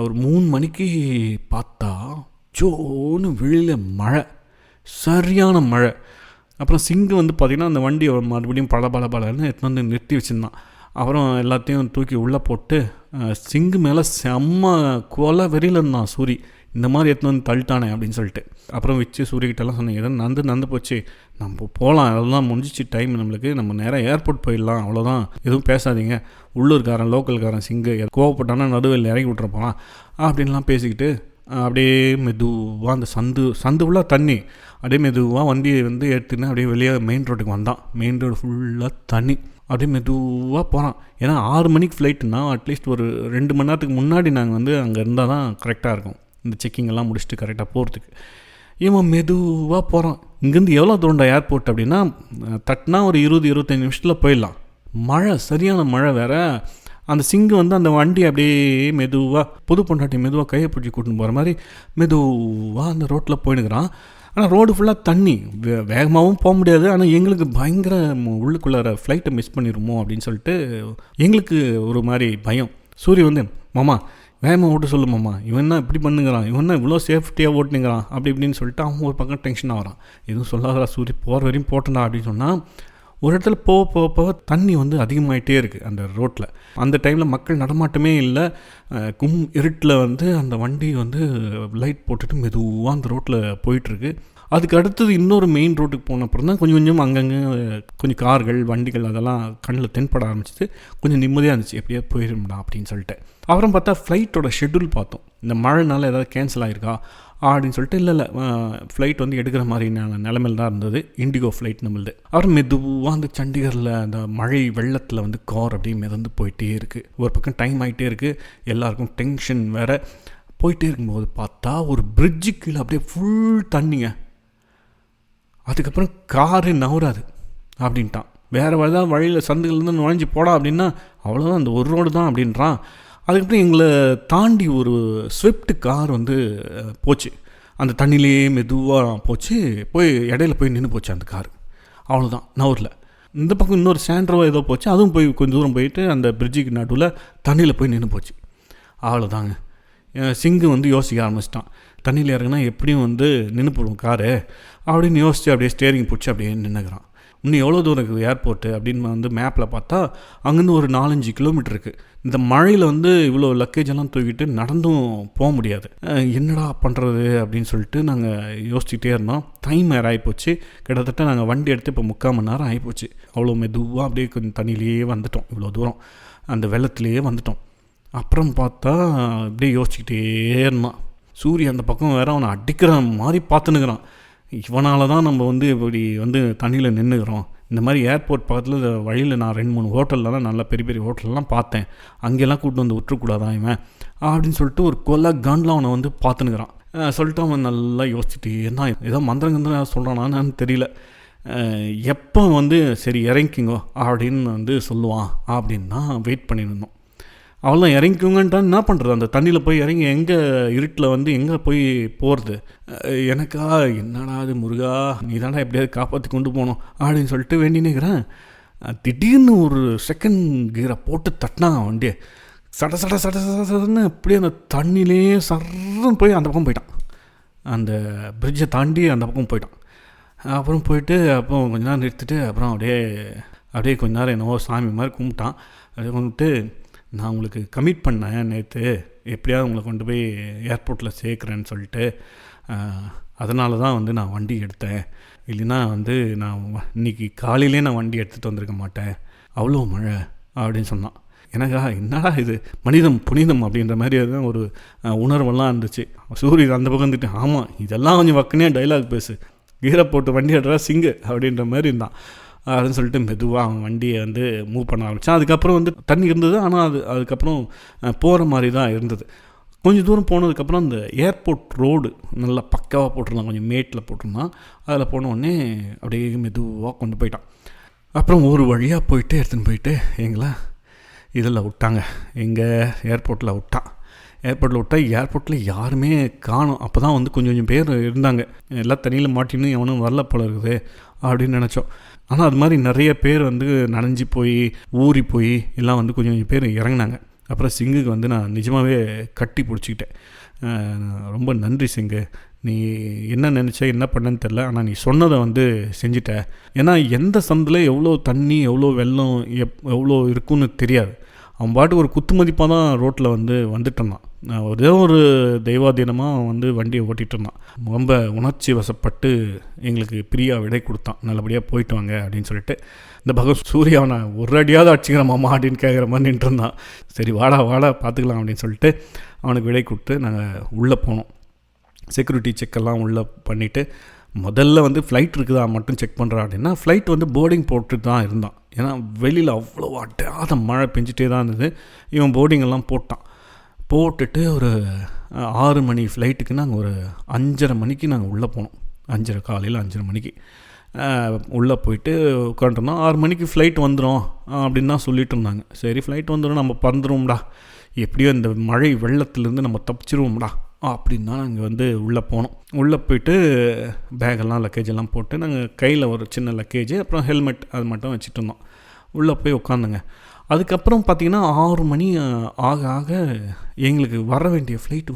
ஒரு 3 மணிக்கு பார்த்தா ஜோன்னு வெளியில் மழை, சரியான மழை. அப்புறம் சிங்கு பார்த்திங்கன்னா அந்த வண்டியை மறுபடியும் பலன்னு எடுத்து நிறுத்தி வச்சுருந்தான். அப்புறம் எல்லாத்தையும் தூக்கி உள்ளே போட்டு சிங்கு மேலே செம்ம கொலை வெறியில் இருந்தான் சூரி, இந்த மாதிரி எடுத்து தள்ளிட்டானே அப்படின்னு சொல்லிட்டு. அப்புறம் வச்சு சூரியக்கிட்டலாம் சொன்னேன், எதோ நந்து போச்சு, நம்ம போகலாம், அதெல்லாம் முடிஞ்சிச்சு டைம் நம்மளுக்கு, நம்ம நேராக ஏர்போர்ட் போயிடலாம், அவ்வளோதான், எதுவும் பேசாதீங்க, உள்ளூர்காரன் லோக்கல்காரன் சிங்கு கோவப்பட்டானா நடுவில் இறங்கி விட்றப்போம் அப்படின்லாம் பேசிக்கிட்டு அப்படியே மெதுவாக அந்த சந்து ஃபுல்லாக தண்ணி, அப்படியே மெதுவாக வண்டியை எடுத்துன்னு அப்படியே வெளியே மெயின் ரோட்டுக்கு வந்தான். மெயின் ரோடு ஃபுல்லாக தண்ணி. அப்படியே மெதுவாக போகிறான். ஏன்னா 6 மணிக்கு ஃப்ளைட்டுன்னா அட்லீஸ்ட் ஒரு 2 மணி நேரத்துக்கு முன்னாடி நாங்கள் வந்து அங்கே இருந்தால் தான் கரெக்டாக இருக்கும், இந்த செக்கிங்கெல்லாம் முடிச்சுட்டு கரெக்டாக போகிறதுக்கு. இவன் மெதுவாக போகிறான். இங்கேருந்து எவ்வளோ தூரண்டா ஏர்போர்ட் அப்படின்னா, தட்டினா ஒரு 20-25 நிமிஷத்தில் போயிடலாம். மழை, சரியான மழை வேறு. அந்த சிங்கு வந்து அந்த வண்டி அப்படியே மெதுவாக, புது பொண்டாட்டி மெதுவாக கையை பிடிச்சி கூட்டின்னு போகிற மாதிரி மெதுவாக அந்த ரோட்டில் போயினுக்கிறான். ஆனால் ரோடு ஃபுல்லாக தண்ணி, வேகமாகவும் போக முடியாது. ஆனால் எங்களுக்கு பயங்கர உள்ளுக்குள்ளார ஃப்ளைட்டை மிஸ் பண்ணிடுமோ அப்படின்னு சொல்லிட்டு எங்களுக்கு ஒரு மாதிரி பயம். சூரிய வந்து, மாமா வேகமாக ஓட்ட சொல்லு மாமா, இவன் என்ன இப்படி பண்ணுங்கிறான், இவன் என்ன இவ்வளோ சேஃப்டியாக ஓட்டுனுங்கிறான் அப்படி இப்படின்னு சொல்லிட்டு அவன் ஒரு பக்கம் டென்ஷன் ஆகிறான். எதுவும் சொல்லாதா சூரிய, போகிற வரையும் போட்டண்டா அப்படின்னு சொன்னால், ஒரு இடத்துல போக தண்ணி வந்து அதிகமாகிட்டே இருக்குது அந்த ரோட்டில். அந்த டைமில் மக்கள் நடமாட்டமே இல்லை. இருட்டில் வந்து அந்த வண்டி வந்து லைட் போட்டுட்டு மெதுவாக அந்த ரோட்டில் போயிட்டுருக்கு. அதுக்கு அடுத்தது இன்னொரு மெயின் ரோட்டுக்கு போன அப்புறம் தான் கொஞ்சம் கொஞ்சம் அங்கங்கே கொஞ்சம் கார்கள் வண்டிகள் அதெல்லாம் கண்ணில் தென்பட ஆரம்பிச்சிட்டு கொஞ்சம் நிம்மதியாக இருந்துச்சு, எப்படியா போயிடும்டா அப்படின்னு சொல்லிட்டு. அப்புறம் பார்த்தா ஃப்ளைட்டோட ஷெட்யூல் பார்த்தோம். இந்த மழைனால ஏதாவது கேன்சல் ஆகிருக்கா அப்படின்னு சொல்லிட்டு, இல்லை ஃப்ளைட் வந்து எடுக்கிற மாதிரியான நிலைமையில் தான் இருந்தது. இண்டிகோ ஃப்ளைட் நம்மளுது. அப்புறம் மெதுவாக அந்த சண்டிகரில் அந்த மழை வெள்ளத்தில் வந்து கார் அப்படியே மிதந்து போயிட்டே இருக்குது. ஒரு பக்கம் டைம் ஆகிட்டே இருக்குது, எல்லாருக்கும் டென்ஷன் வேறு. போயிட்டே இருக்கும்போது பார்த்தா ஒரு பிரிட்ஜு கீழே அப்படியே ஃபுல் தண்ணிங்க. அதுக்கப்புறம் காரு நவராது அப்படின்ட்டான். வேறு ஏதாவது வழியில் சந்துகள்லேருந்து நுழைஞ்சி போடா அப்படின்னா அவ்வளோதான், அந்த ஒரு ரோடு தான் அப்படின்றான். அதுக்கப்புறம் எங்களை தாண்டி ஒரு ஸ்விஃப்ட் கார் வந்து போச்சு. அந்த தண்ணியிலேயே மெதுவாக போச்சு, போய் இடையில போய் நின்று போச்சு அந்த கார். அவ்வளோதான், நவரில். இந்த பக்கம் இன்னொரு சாண்ட்ரோ ஏதோ போச்சு, அதுவும் போய் கொஞ்சம் தூரம் போயிட்டு அந்த பிரிட்ஜுக்கு நடுவில் தண்ணியில் போய் நின்று போச்சு. அவ்வளோதாங்க. சிங்கு வந்து யோசிக்க ஆரம்பிச்சிட்டான், தண்ணியில் இறங்கினா எப்படியும் வந்து நின்று போடுவோம் காரு அப்படின்னு யோசித்து அப்படியே ஸ்டேரிங் பிடிச்சி அப்படியே நின்றுக்கிறான். இன்னும் எவ்வளோ தூரம் இருக்குது ஏர்போர்ட்டு அப்படின்னு வந்து மேப்பில் பார்த்தா அங்கேருந்து ஒரு 4-5 கிலோமீட்டர் இருக்குது. இந்த மழையில் வந்து இவ்வளோ லக்கேஜெல்லாம் தூக்கிட்டு நடந்தும் போக முடியாது. என்னடா பண்ணுறது அப்படின்னு சொல்லிட்டு நாங்கள் யோசிச்சுட்டே இருந்தோம். டைம் வேறு ஆகிப்போச்சு. கிட்டத்தட்ட நாங்கள் வண்டி எடுத்து இப்போ 3/4 மணி நேரம் ஆகிப்போச்சு. அவ்வளோ மெதுவாக அப்படியே கொஞ்சம் தண்ணியிலேயே வந்துட்டோம், இவ்வளோ தூரம் அந்த வெள்ளத்துலேயே வந்துட்டோம். அப்புறம் பார்த்தா அப்படியே யோசிச்சுக்கிட்டே இருந்தான். சூரிய அந்த பக்கம் வேறு அவனை அடிக்கிற மாதிரி பார்த்துன்னுக்கிறான். இவனால தான் நம்ம வந்து இப்படி வந்து தண்ணியில் நின்றுக்கிறோம். இந்த மாதிரி ஏர்போர்ட் பக்கத்தில் வழியில் நான் 2-3 ஹோட்டல்லாம் நல்லா பெரிய பெரிய ஹோட்டல்லாம் பார்த்தேன், அங்கெல்லாம் கூப்பிட்டு வந்து விட்டுறக்கூடாதான் இவன் அப்படின்னு சொல்லிட்டு ஒரு கொலை காண்டில் அவனை வந்து பார்த்துன்னுக்கிறான். சொல்லிட்டு அவன் நல்லா யோசிச்சுட்டு இருந்தான். ஏதோ மந்திரங்கந்திரம் சொல்கிறானான்னு தெரியல. எப்போ வந்து சரி இறங்கிங்கோ அப்படின்னு வந்து சொல்லுவான் அப்படின்னு தான் வெயிட் பண்ணியிருந்தோம். அவள்லாம் இறங்கிக்குங்கன்ட்டான். என்ன பண்ணுறது, அந்த தண்ணியில் போய் இறங்கி எங்கே இருட்டில் வந்து எங்கே போய் போகிறது. எனக்கா என்னடா அது முருகா, நீ தானே எப்படியாவது காப்பாற்றி கொண்டு போகணும் அப்படின்னு சொல்லிட்டு வேண்டினேக்கிறேன். திடீர்னு ஒரு செகண்ட் கீரை போட்டு தட்டினா வண்டியை. சட சட சட சடன்னு அப்படியே அந்த தண்ணியிலே சர்ன்னு போய் அந்த பக்கம் போயிட்டான். அந்த பிரிட்ஜை தாண்டி அந்த பக்கம் போயிட்டான். அப்புறம் போயிட்டு அப்போ கொஞ்ச நேரம் நிறுத்திட்டு அப்புறம் அப்படியே கொஞ்ச நேரம் என்னவோ சாமி மாதிரி கும்பிட்டான். அப்படியே கும்பிட்டு, நான் உங்களுக்கு கமிட் பண்ணேன் நேற்று, எப்படியாவது உங்களை கொண்டு போய் ஏர்போர்ட்டில் சேர்க்குறேன்னு சொல்லிட்டு, அதனால தான் வந்து நான் வண்டி எடுத்தேன். இல்லைன்னா வந்து நான் இன்றைக்கி காலையிலே நான் வண்டி எடுத்துகிட்டு வந்திருக்க மாட்டேன், அவ்வளோ மழை அப்படின்னு சொன்னான். எனக்கா என்னடா இது மனிதம் புனிதம் அப்படின்ற மாதிரி தான் ஒரு உணர்வெல்லாம் இருந்துச்சு. சூரியன் அந்த பக்கம் வந்துட்டு, ஆமாம் இதெல்லாம் கொஞ்சம் வக்கனே டைலாக் பேசு, கீரை போட்டு வண்டி எடுறா சிங்கு அப்படின்ற மாதிரி இருந்தான். அப்படின்னு சொல்லிட்டு மெதுவாக அவன் வண்டியை வந்து மூவ் பண்ண ஆரம்பித்தான். அதுக்கப்புறம் வந்து தண்ணி இருந்தது, ஆனால் அதுக்கப்புறம் போகிற மாதிரி தான் இருந்தது. கொஞ்சம் தூரம் போனதுக்கப்புறம் அந்த ஏர்போர்ட் ரோடு நல்லா பக்காவாக போட்டிருந்தான், கொஞ்சம் மேட்டில் போட்டிருந்தான். அதில் போனோடனே அப்படியே மெதுவாக கொண்டு போயிட்டான். அப்புறம் ஒரு வழியாக போயிட்டு எடுத்துன்னு போயிட்டு எங்களை இதில் விட்டாங்க, எங்கள் ஏர்போர்ட்டில் விட்டான். ஏர்போர்ட்டில் விட்டால் ஏர்போர்ட்டில் யாருமே காணும். அப்போ தான் வந்து கொஞ்சம் பேர் இருந்தாங்க. எல்லாம் தண்ணியில் மாட்டின்னு எவனும் வரல போல இருக்குது அப்படின்னு நினச்சோம். ஆனால் அது மாதிரி நிறைய பேர் வந்து நனைஞ்சி போய் ஊறி போய் எல்லாம் வந்து கொஞ்சம் பேர் இறங்கினாங்க. அப்புறம் சிங்குக்கு வந்து நான் நிஜமாகவே கட்டி பிடிச்சிக்கிட்டேன். ரொம்ப நன்றி சிங்கு, நீ என்ன நினச்ச என்ன பண்ணன்னு தெரில, ஆனால் நீ சொன்னதை வந்து செஞ்சிட்ட. ஏன்னா எந்த சந்தில் எவ்வளோ தண்ணி எவ்வளோ வெள்ளம் எவ்வளோ இருக்குன்னு தெரியாது. அவன் பாட்டுக்கு ஒரு குத்து மதிப்பாக தான் ரோட்டில் வந்து வந்துட்டுருந்தான். ஒரே ஒரு தெய்வாதீனமாக வந்து வண்டியை ஓட்டிகிட்டு இருந்தான். ரொம்ப உணர்ச்சி வசப்பட்டு எங்களுக்கு பிரியா விடை கொடுத்தான், நல்லபடியாக போயிட்டு வாங்க அப்படின்னு சொல்லிட்டு. இந்த பக்கம் சூர்யாவனை ஒரு அடியாவது அடிச்சுக்கிற மாமா அப்படின்னு கேட்குற மாதிரி நின்றுருந்தான். சரி வாடா பார்த்துக்கலாம் அப்படின்னு சொல்லிட்டு அவனுக்கு விடை கொடுத்து நாங்கள் உள்ளே போனோம். செக்யூரிட்டி செக்கெல்லாம் உள்ளே பண்ணிவிட்டு முதல்ல வந்து ஃப்ளைட் இருக்குதா மட்டும் செக் பண்ணுறா அப்படின்னா ஃப்ளைட் வந்து போர்டிங் போட்டு தான் இருந்தான். ஏன்னா வெளியில் அவ்வளோ அட்டாத மழை பெஞ்சிட்டே தான் இருந்தது. இவன் போர்டிங்கெல்லாம் போட்டுட்டு ஒரு 6 மணி ஃப்ளைட்டுக்கு நாங்கள் ஒரு 5:30 மணிக்கு நாங்கள் உள்ளே போனோம். 5:30 காலையில் 5:30 மணிக்கு உள்ளே போயிட்டு உட்காந்துருந்தோம். 6 மணிக்கு ஃப்ளைட் வந்துடும் அப்படின்னு தான் சொல்லிட்டு இருந்தாங்க. சரி ஃப்ளைட் வந்துடும், நம்ம பறந்துருவோம்டா, எப்படியோ இந்த மழை வெள்ளத்துலேருந்து நம்ம தப்பிச்சிருவோம்டா அப்படின்னு தான் நாங்கள் வந்து உள்ளே போனோம். உள்ளே போயிட்டு பேக்கெல்லாம் லக்கேஜெல்லாம் போட்டு நாங்கள் கையில் ஒரு சின்ன லக்கேஜ் அப்புறம் ஹெல்மெட் அது மட்டும் வச்சுட்டு இருந்தோம். உள்ளே போய் உட்காந்துங்க. அதுக்கப்புறம் பார்த்திங்கன்னா 6 மணி ஆக ஆக எங்களுக்கு வர வேண்டிய ஃப்ளைட்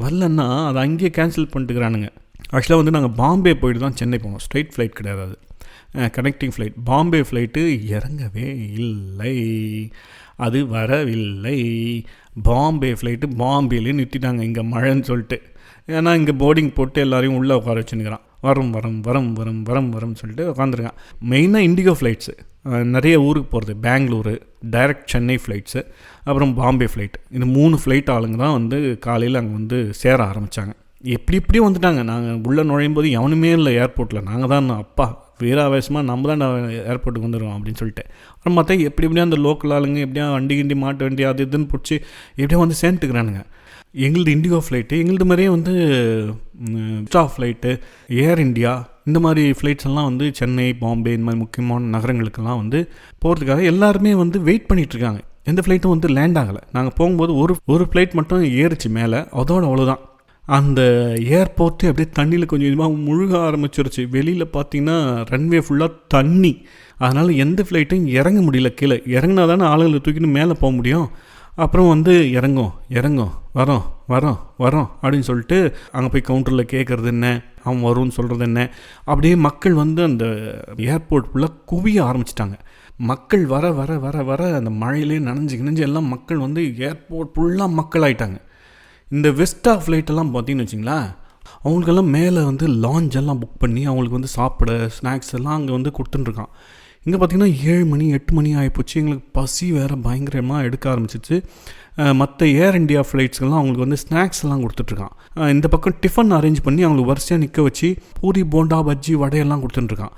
வரலன்னா அதை அங்கேயே கேன்சல் பண்ணிட்டுக்கிறானுங்க. ஆக்சுவலாக வந்து நாங்கள் பாம்பே போயிட்டு தான் சென்னை போனோம். ஸ்ட்ரெயிட் ஃப்ளைட் கிடையாது, அது கனெக்டிங் ஃப்ளைட். பாம்பே ஃப்ளைட்டு இறங்கவே இல்லை, அது வரவில்லை. பாம்பே ஃப்ளைட்டு பாம்பேலேயே நிறுத்திட்டாங்க இங்கே மழைன்னு சொல்லிட்டு. ஏன்னா இங்கே போர்டிங் போட்டு எல்லோரையும் உள்ளே உட்கார வச்சுன்னுக்கிறான். வரும் சொல்லிட்டு உட்காந்துருக்கான். மெயினாக இண்டிகோ ஃப்ளைட்ஸு நிறைய ஊருக்கு போகிறது, பெங்களூரு டைரக்ட் சென்னை ஃப்ளைட்ஸு, அப்புறம் பாம்பே ஃப்ளைட். இந்த 3 ஃப்ளைட் ஆளுங்க தான் வந்து காலையில் அங்கே வந்து சேர ஆரம்பித்தாங்க. எப்படியும் வந்துட்டாங்க. நாங்கள் உள்ளே நுழையும் போது எவனுமே இல்லை ஏர்போர்ட்டில். நாங்கள் தான் அப்பா வீராவேசமாக நம்ம தான் ஏர்போர்ட்டுக்கு வந்துடுவோம் அப்படின்னு சொல்லிட்டு. அப்புறம் பார்த்தா எப்படியா அந்த லோக்கல் ஆளுங்க எப்படியா வண்டி மாட்டு வண்டி அது இதுன்னு பிடிச்சி எப்படியா வந்து சேர்ந்துக்கிறானுங்க. எங்களது இண்டிகோ ஃப்ளைட்டு, எங்களது மாதிரியே வந்து ஸ்டாஃப் ஃப்ளைட்டு, ஏர் இண்டியா இந்த மாதிரி ஃப்ளைட்ஸ் எல்லாம் வந்து சென்னை பாம்பே இந்த மாதிரி முக்கியமான நகரங்களுக்கெல்லாம் வந்து போகிறதுக்காக எல்லாருமே வந்து வெயிட் பண்ணிகிட்ருக்காங்க. எந்த ஃப்ளைட்டும் வந்து லேண்ட் ஆகலை. நாங்கள் போகும்போது ஒரு ஃப்ளைட் மட்டும் ஏறிச்சு மேலே, அதோடு அவ்வளோதான். அந்த ஏர்போர்ட்டு அப்படியே தண்ணியில் கொஞ்சம் கொஞ்சமாக முழுக ஆரம்பிச்சிருச்சு. வெளியில் பார்த்தீங்கன்னா ரன்வே ஃபுல்லாக தண்ணி. அதனால் எந்த ஃப்ளைட்டும் இறங்க முடியல. கீழே இறங்கினா தானே ஆளுங்களை தூக்கிட்டு மேலே போக முடியும். அப்புறம் வந்து இறங்கும் வரோம் அப்படின்னு சொல்லிட்டு அங்கே போய் கவுண்டரில் கேட்குறது என்ன, அவன் வரும்னு சொல்கிறது என்ன, அப்படியே மக்கள் வந்து அந்த ஏர்போர்ட் ஃபுல்லாக குவிய ஆரம்பிச்சிட்டாங்க. மக்கள் வர அந்த மழையிலே நனைஞ்சு எல்லாம் மக்கள் வந்து ஏர்போர்ட் ஃபுல்லாக மக்கள் ஆகிட்டாங்க. இந்த வெஸ்டா ஃப்ளைட்டெல்லாம் பார்த்தீங்கன்னு வச்சிங்களேன், அவங்களுக்கெல்லாம் மேலே வந்து லான்ச் எல்லாம் புக் பண்ணி அவங்களுக்கு வந்து சாப்பிட ஸ்நாக்ஸ் எல்லாம் அங்கே வந்து கொடுத்துட்டுருக்கான். இங்கே பார்த்திங்கன்னா 7 மணி 8 மணி ஆகிப்போச்சு. எங்களுக்கு பசி வேறு பயங்கரமாக எடுக்க ஆரம்பிச்சிச்சு. மற்ற ஏர் இண்டியா ஃப்ளைட்ஸ்க்கெல்லாம் அவங்களுக்கு வந்து ஸ்நாக்ஸ் எல்லாம் கொடுத்துட்ருக்கான். இந்த பக்கம் டிஃபன் அரேஞ்ச் பண்ணி அவங்களுக்கு வரிசையாக நிற்க வச்சு பூரி போண்டா பஜ்ஜி வடையெல்லாம் கொடுத்துட்டுருக்கான்.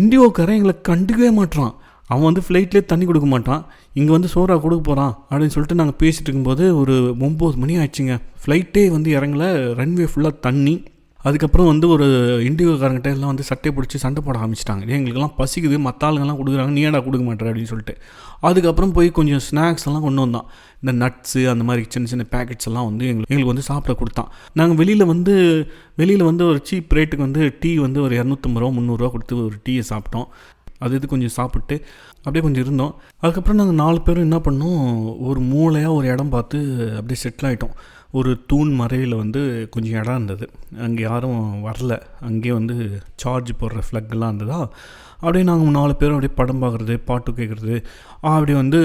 இண்டியோக்காரன் எங்களை கண்டுக்கவே மாட்டான். அவன் வந்து ஃப்ளைட்லேயே தண்ணி கொடுக்க மாட்டான், இங்கே வந்து சோறா கொடுக்க போகிறான் அப்படின்னு சொல்லிட்டு நாங்கள் பேசிகிட்டு இருக்கும்போது ஒரு 9 மணி ஆயிடுச்சுங்க. ஃப்ளைட்டே வந்து இறங்கலை, ரன்வே ஃபுல்லாக தண்ணி. அதுக்கப்புறம் வந்து ஒரு இண்டியோக்காரங்கிட்ட எல்லாம் வந்து சட்டை பிடிச்சி சண்டை போட ஆரம்பிச்சிட்டாங்க. எங்களுக்கெல்லாம் பசிக்குது, மற்ற ஆளுங்கெல்லாம் கொடுக்குறாங்க, நீ ஏடா கொடுக்க மாட்டேற அப்படின்னு சொல்லிட்டு. அதுக்கப்புறம் போய் கொஞ்சம் ஸ்நாக்ஸ் எல்லாம் கொண்டு வந்தான். இந்த நட்ஸு அந்த மாதிரி சின்ன பேக்கெட்ஸ் எல்லாம் வந்து எங்களுக்கு வந்து சாப்பிட கொடுத்தான். நாங்கள் வெளியில் வந்து ஒரு சீப் ரேட்டுக்கு வந்து டீ வந்து ஒரு 250 ரூபா 300 ரூபா கொடுத்து ஒரு டீயை சாப்பிட்டோம். அது கொஞ்சம் சாப்பிட்டு அப்படியே கொஞ்சம் இருந்தோம். அதுக்கப்புறம் நாங்கள் 4 பேரும் என்ன பண்ணோம், ஒரு மூலையாக ஒரு இடம் பார்த்து அப்படியே செட்டில் ஆகிட்டோம். ஒரு தூண் மறையில் வந்து கொஞ்சம் இடம் இருந்தது, அங்கே யாரும் வரல. அங்கேயே வந்து சார்ஜ் போடுற ஃப்ளக்லாம் இருந்ததா. அப்படியே நாங்கள் 4 பேரும் அப்படியே படம் பார்க்குறது, பாட்டு கேட்குறது, அப்படி வந்து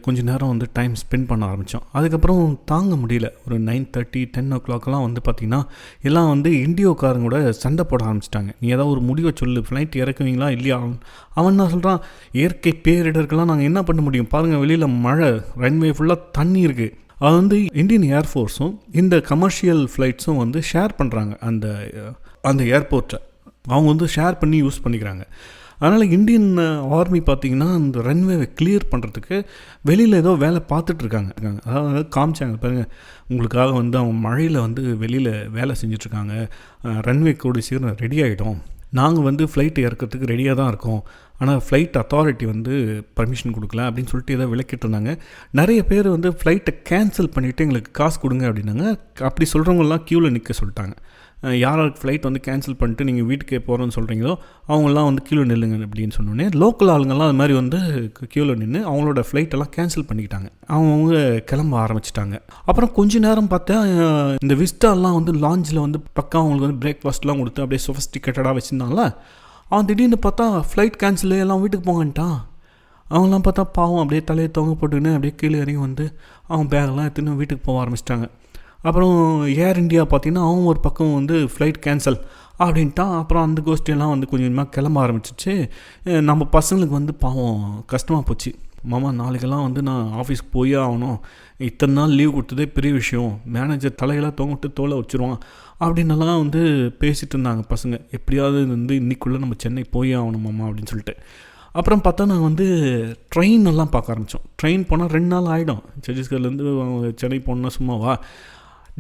கொஞ்சம் நேரம் வந்து டைம் ஸ்பெண்ட் பண்ண ஆரம்பித்தோம். அதுக்கப்புறம் தாங்க முடியல. ஒரு 9:30 10 o'clockலாம் வந்து பார்த்திங்கன்னா எல்லாம் வந்து இண்டியோக்காரங்களோட சண்டை போட ஆரம்பிச்சிட்டாங்க. நீ ஏதாவது ஒரு முடிவை சொல்லு, ஃப்ளைட் இறக்குவீங்களா இல்லையா? அவன் என்ன சொல்கிறான், இயற்கை பேரிடருக்கெல்லாம் நாங்கள் என்ன பண்ண முடியும், பாருங்கள் வெளியில் மழை, ரன்வே ஃபுல்லாக தண்ணி இருக்குது. அது வந்து இந்தியன் ஏர்ஃபோர்ஸும் இந்த கமர்ஷியல் ஃப்ளைட்ஸும் வந்து ஷேர் பண்ணுறாங்க. அந்த ஏர்போர்ட்டை அவங்க வந்து ஷேர் பண்ணி யூஸ் பண்ணிக்கிறாங்க. அதனால் இந்தியன் ஆர்மி பார்த்திங்கன்னா அந்த ரன்வேவை கிளியர் பண்ணுறதுக்கு வெளியில் ஏதோ வேலை பார்த்துட்ருக்காங்க. அதாவது காமிச்சாங்க பாருங்கள், உங்களுக்காக வந்து அவங்க மழையில் வந்து வெளியில் வேலை செஞ்சிட்ருக்காங்க, ரன்வே கூடி சீக்கிரம் ரெடி ஆகிடும், நாங்கள் வந்து ஃப்ளைட்டு இறக்கிறதுக்கு ரெடியாக தான் இருக்கோம், ஆனால் ஃப்ளைட் அத்தாரிட்டி வந்து பர்மிஷன் கொடுக்கல அப்படின்னு சொல்லிட்டு ஏதோ விளக்கிட்டு இருந்தாங்க. நிறைய பேர் வந்து ஃப்ளைட்டை கேன்சல் பண்ணிவிட்டு எங்களுக்கு காசு கொடுங்க அப்படின்னாங்க. அப்படி சொல்கிறவங்களாம் க்யூவில் நிற்க சொல்லிட்டாங்க. யாராருக்கு ஃப்ளைட் வந்து கேன்சல் பண்ணிட்டு நீங்கள் வீட்டுக்கே போகிறோன்னு சொல்கிறீங்களோ அவங்களாம் வந்து க்யூவில் நில்லுங்க அப்படின்னு சொன்னோன்னே லோக்கல் ஆளுங்கள்லாம் அது மாதிரி வந்து க்யூவில் நின்று அவங்களோட ஃப்ளைட்டெல்லாம் கேன்சல் பண்ணிக்கிட்டாங்க. அவங்க கிளம்ப ஆரம்பிச்சிட்டாங்க. அப்புறம் கொஞ்சம் நேரம் பார்த்தா இந்த விஸ்டாலாம் வந்து லாஞ்சில் வந்து பக்கம் அவங்களுக்கு வந்து பிரேக்ஃபாஸ்ட்லாம் கொடுத்து அப்படியே சொஃபஸ்டிகேட்டடாக வச்சுருந்தாங்களா. அவன் திடீர்னு பார்த்தா ஃப்ளைட் கேன்சல், எல்லாம் வீட்டுக்கு போங்கன்ட்டான். அவங்களாம் பார்த்தா பாவம் அப்படியே தலையை தொங்க போட்டுக்கின்னு அப்படியே கீழே இறங்கி வந்து அவங்க பேக்கெல்லாம் எடுத்துன்னு வீட்டுக்கு போக ஆரம்பிச்சிட்டாங்க. அப்புறம் ஏர் இண்டியா பார்த்திங்கன்னா அவங்க ஒரு பக்கம் வந்து ஃப்ளைட் கேன்சல், அப்படின்ட்டான். அப்புறம் அந்த கோஷ்டியெல்லாம் வந்து கொஞ்சம் கொஞ்சமாக கிளம்ப ஆரம்பிச்சிச்சு. நம்ம பசங்களுக்கு வந்து பாவம் கஷ்டமாக போச்சு. மாமா நாளைக்கெல்லாம் வந்து நான் ஆஃபீஸ்க்கு போயே ஆகணும், இத்தனை நாள் லீவ் கொடுத்ததே பெரிய விஷயம், மேனேஜர் தலையெல்லாம் தொங்கிட்டு தோலை வச்சுருவான் அப்படின்னலாம் வந்து பேசிகிட்டு இருந்தாங்க பசங்க. எப்படியாவது வந்து இன்றைக்குள்ளே நம்ம சென்னை போயே ஆகணும் மாமா அப்படின்னு சொல்லிட்டு. அப்புறம் பார்த்தா நாங்கள் வந்து ட்ரெயின் எல்லாம் பார்க்க ஆரம்பித்தோம். ட்ரெயின் போனால் 2 நாள் ஆகிடும். சத்தீஸ்கர்லேருந்து சென்னை போனால் சும்மாவா.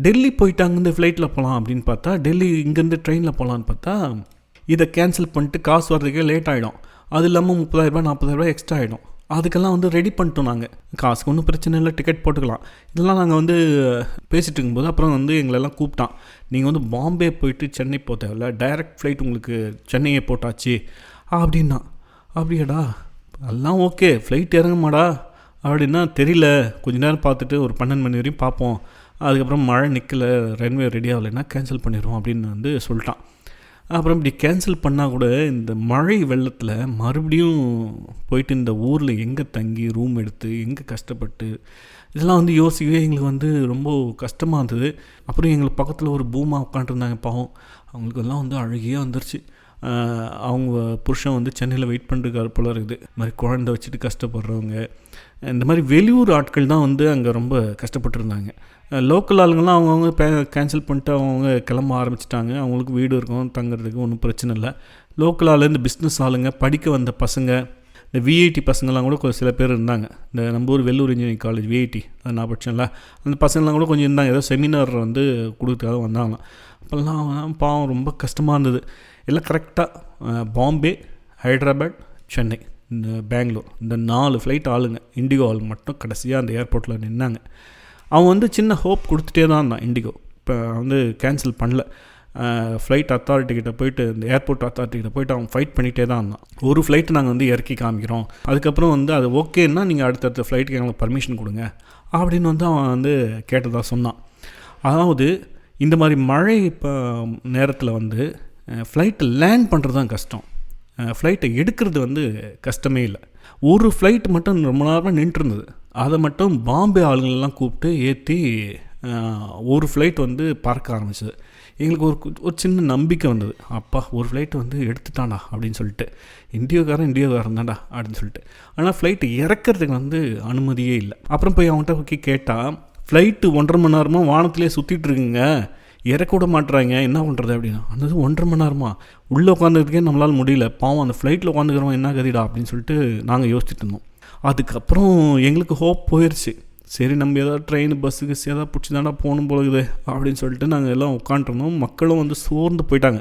டெல்லி போயிட்டாங்க இந்த ஃப்ளைட்டில் போகலாம் அப்படின்னு பார்த்தா, டெல்லி இங்கேருந்து ட்ரெயினில் போகலான்னு பார்த்தா இதை கேன்சல் பண்ணிட்டு காசு வர்றதுக்கே லேட் ஆகிடும். அது இல்லாமல் 30,000 40,000 எக்ஸ்ட்ரா ஆகிடும். அதுக்கெல்லாம் வந்து ரெடி பண்ணிட்டோம் நாங்கள். காசுக்கு ஒன்றும் பிரச்சனை இல்லை, டிக்கெட் போட்டுக்கலாம். இதெல்லாம் நாங்கள் வந்து பேசிகிட்டு இருக்கும்போது அப்புறம் வந்து எங்களெல்லாம் கூப்பிட்டான். நீங்கள் வந்து பாம்பே போயிட்டு சென்னை போக தேவையில்ல, டைரக்ட் ஃப்ளைட் உங்களுக்கு சென்னையே போட்டாச்சு அப்படின்னா. அப்படியாடா, எல்லாம் ஓகே, ஃப்ளைட் இறங்குமாடா அப்படின்னா தெரியல, கொஞ்ச நேரம் பார்த்துட்டு ஒரு 12 மணி வரையும் பார்ப்போம், அதுக்கப்புறம் மழை நிற்கலை, ரன்வே ரெடி ஆகலைன்னா கேன்சல் பண்ணிடுவோம் அப்படின்னு வந்து சொல்லிட்டான். அப்புறம் இப்படி கேன்சல் பண்ணால் கூட இந்த மழை வெள்ளத்தில் மறுபடியும் போயிட்டு இந்த ஊரில் எங்கே தங்கி ரூம் எடுத்து எங்கே கஷ்டப்பட்டு இதெல்லாம் வந்து யோசிக்கவே எங்களுக்கு வந்து ரொம்ப கஷ்டமாக இருந்தது. அப்புறம் எங்களுக்கு பக்கத்தில் ஒரு பூமா உட்காந்துருந்தாங்க பாவம். அவங்களுக்கெல்லாம் வந்து அழுகியாக வந்துருச்சு. அவங்க புருஷன் வந்து சென்னையில் வெயிட் பண்ணிருக்காரு போல இருக்குது. இது மாதிரி குழந்தை வச்சுட்டு கஷ்டப்படுறவங்க, இந்த மாதிரி வெளியூர் ஆட்கள் தான் வந்து அங்கே ரொம்ப கஷ்டப்பட்டுருந்தாங்க. லோக்கல் ஆளுங்கள்லாம் அவங்கவுங்க கேன்சல் பண்ணிட்டு அவங்க கிளம்ப ஆரம்பிச்சிட்டாங்க. அவங்களுக்கு வீடு இருக்கும், தங்குறதுக்கு ஒன்றும் பிரச்சனை இல்லை. லோக்கல் ஆளு, இந்த பிஸ்னஸ் ஆளுங்க, படிக்க வந்த பசங்க, இந்த விஐடி பசங்கள்லாம் கூட சில பேர் இருந்தாங்க. இந்த நம்ம ஊர் வெள்ளூர் இன்ஜினியரிங் காலேஜ் விஐடி, அது நான் படித்தேன்ல, அந்த பசங்கள்லாம் கூட கொஞ்சம் இருந்தாங்க. ஏதோ செமினார் வந்து கொடுத்துக்காக வந்தாங்களாம். அப்போல்லாம் பாவம் ரொம்ப கஷ்டமாக இருந்தது. எல்லாம் கரெக்டாக பாம்பே, ஹைதராபாத், சென்னை, இந்த பெங்களூர், இந்த 4 ஃப்ளைட் ஆளுங்க, இண்டிகோ ஆள் மட்டும் கடைசியாக அந்த ஏர்போர்ட்டில் நின்னாங்க. அவன் வந்து சின்ன ஹோப் கொடுத்துட்டே தான் இருந்தான். இண்டிகோ இப்போ வந்து கேன்சல் பண்ணல. ஃப்ளைட் அத்தாரிட்டிக்கிட்ட போயிட்டு, இந்த ஏர்போர்ட் அத்தாரிட்டிக்கிட்ட போயிட்டு அவன் ஃபைட் பண்ணிகிட்டே தான் இருந்தான். ஒரு ஃப்ளைட்டு நாங்கள் வந்து இறக்கி காமிக்கிறோம், அதுக்கப்புறம் வந்து அது ஓகேன்னா நீங்கள் அடுத்தடுத்த ஃப்ளைட்டுக்கு எங்களுக்கு பர்மிஷன் கொடுங்க அப்படின்னு வந்து அவன் வந்து கேட்டதாக சொன்னான். அதாவது இந்த மாதிரி மழை இப்போ நேரத்தில் வந்து ஃப்ளைட்டை லேண்ட் பண்ணுறது தான் கஷ்டம், ஃப்ளைட்டை எடுக்கிறது வந்து கஷ்டமே இல்லை. ஒரு ஃப்ளைட் மட்டும் ரொம்ப நேரமாக நின்றுருந்தது. அதை மட்டும் பாம்பே ஆளுங்களெல்லாம் கூப்பிட்டு ஏற்றி ஒரு ஃப்ளைட் வந்து பறக்க ஆரம்பிச்சது. எங்களுக்கு ஒரு சின்ன நம்பிக்கை வந்தது. அப்பா, ஒரு ஃப்ளைட்டு வந்து எடுத்துட்டான்டா அப்படின்னு சொல்லிட்டு, இந்தியாக்காரன் தான்டா அப்படின்னு சொல்லிட்டு. ஆனால் ஃப்ளைட்டு இறக்கிறதுக்கு வந்து அனுமதியே இல்லை. அப்புறம் போய் அவன்கிட்ட போய் கேட்டால், ஃப்ளைட்டு 1.5 மணி நேரமாக வானத்திலே சுற்றிட்டு இருக்குங்க, இறக்க விட மாட்டுறாங்க, என்ன பண்ணுறது அப்படின்னா. அந்த 1.5 மணி நேரமா உள்ளே உட்காந்துக்கிறதுக்கே நம்மளால் முடியல, பாவம் அந்த ஃப்ளைட்டில் உட்காந்துக்கிறோம், என்ன கதிடா அப்படின்னு சொல்லிட்டு நாங்கள் யோசிச்சுட்டு இருந்தோம். அதுக்கப்புறம் எங்களுக்கு ஹோப் போயிடுச்சு. சரி, நம்ம ஏதாவது ட்ரெயின் பஸ்ஸுக்கு ஏதாவது பிடிச்சி தாண்டா போகணும் போகுது அப்படின்னு சொல்லிட்டு நாங்கள் எல்லாம் உட்காந்துருந்தோம். மக்களும் வந்து சோர்ந்து போயிட்டாங்க,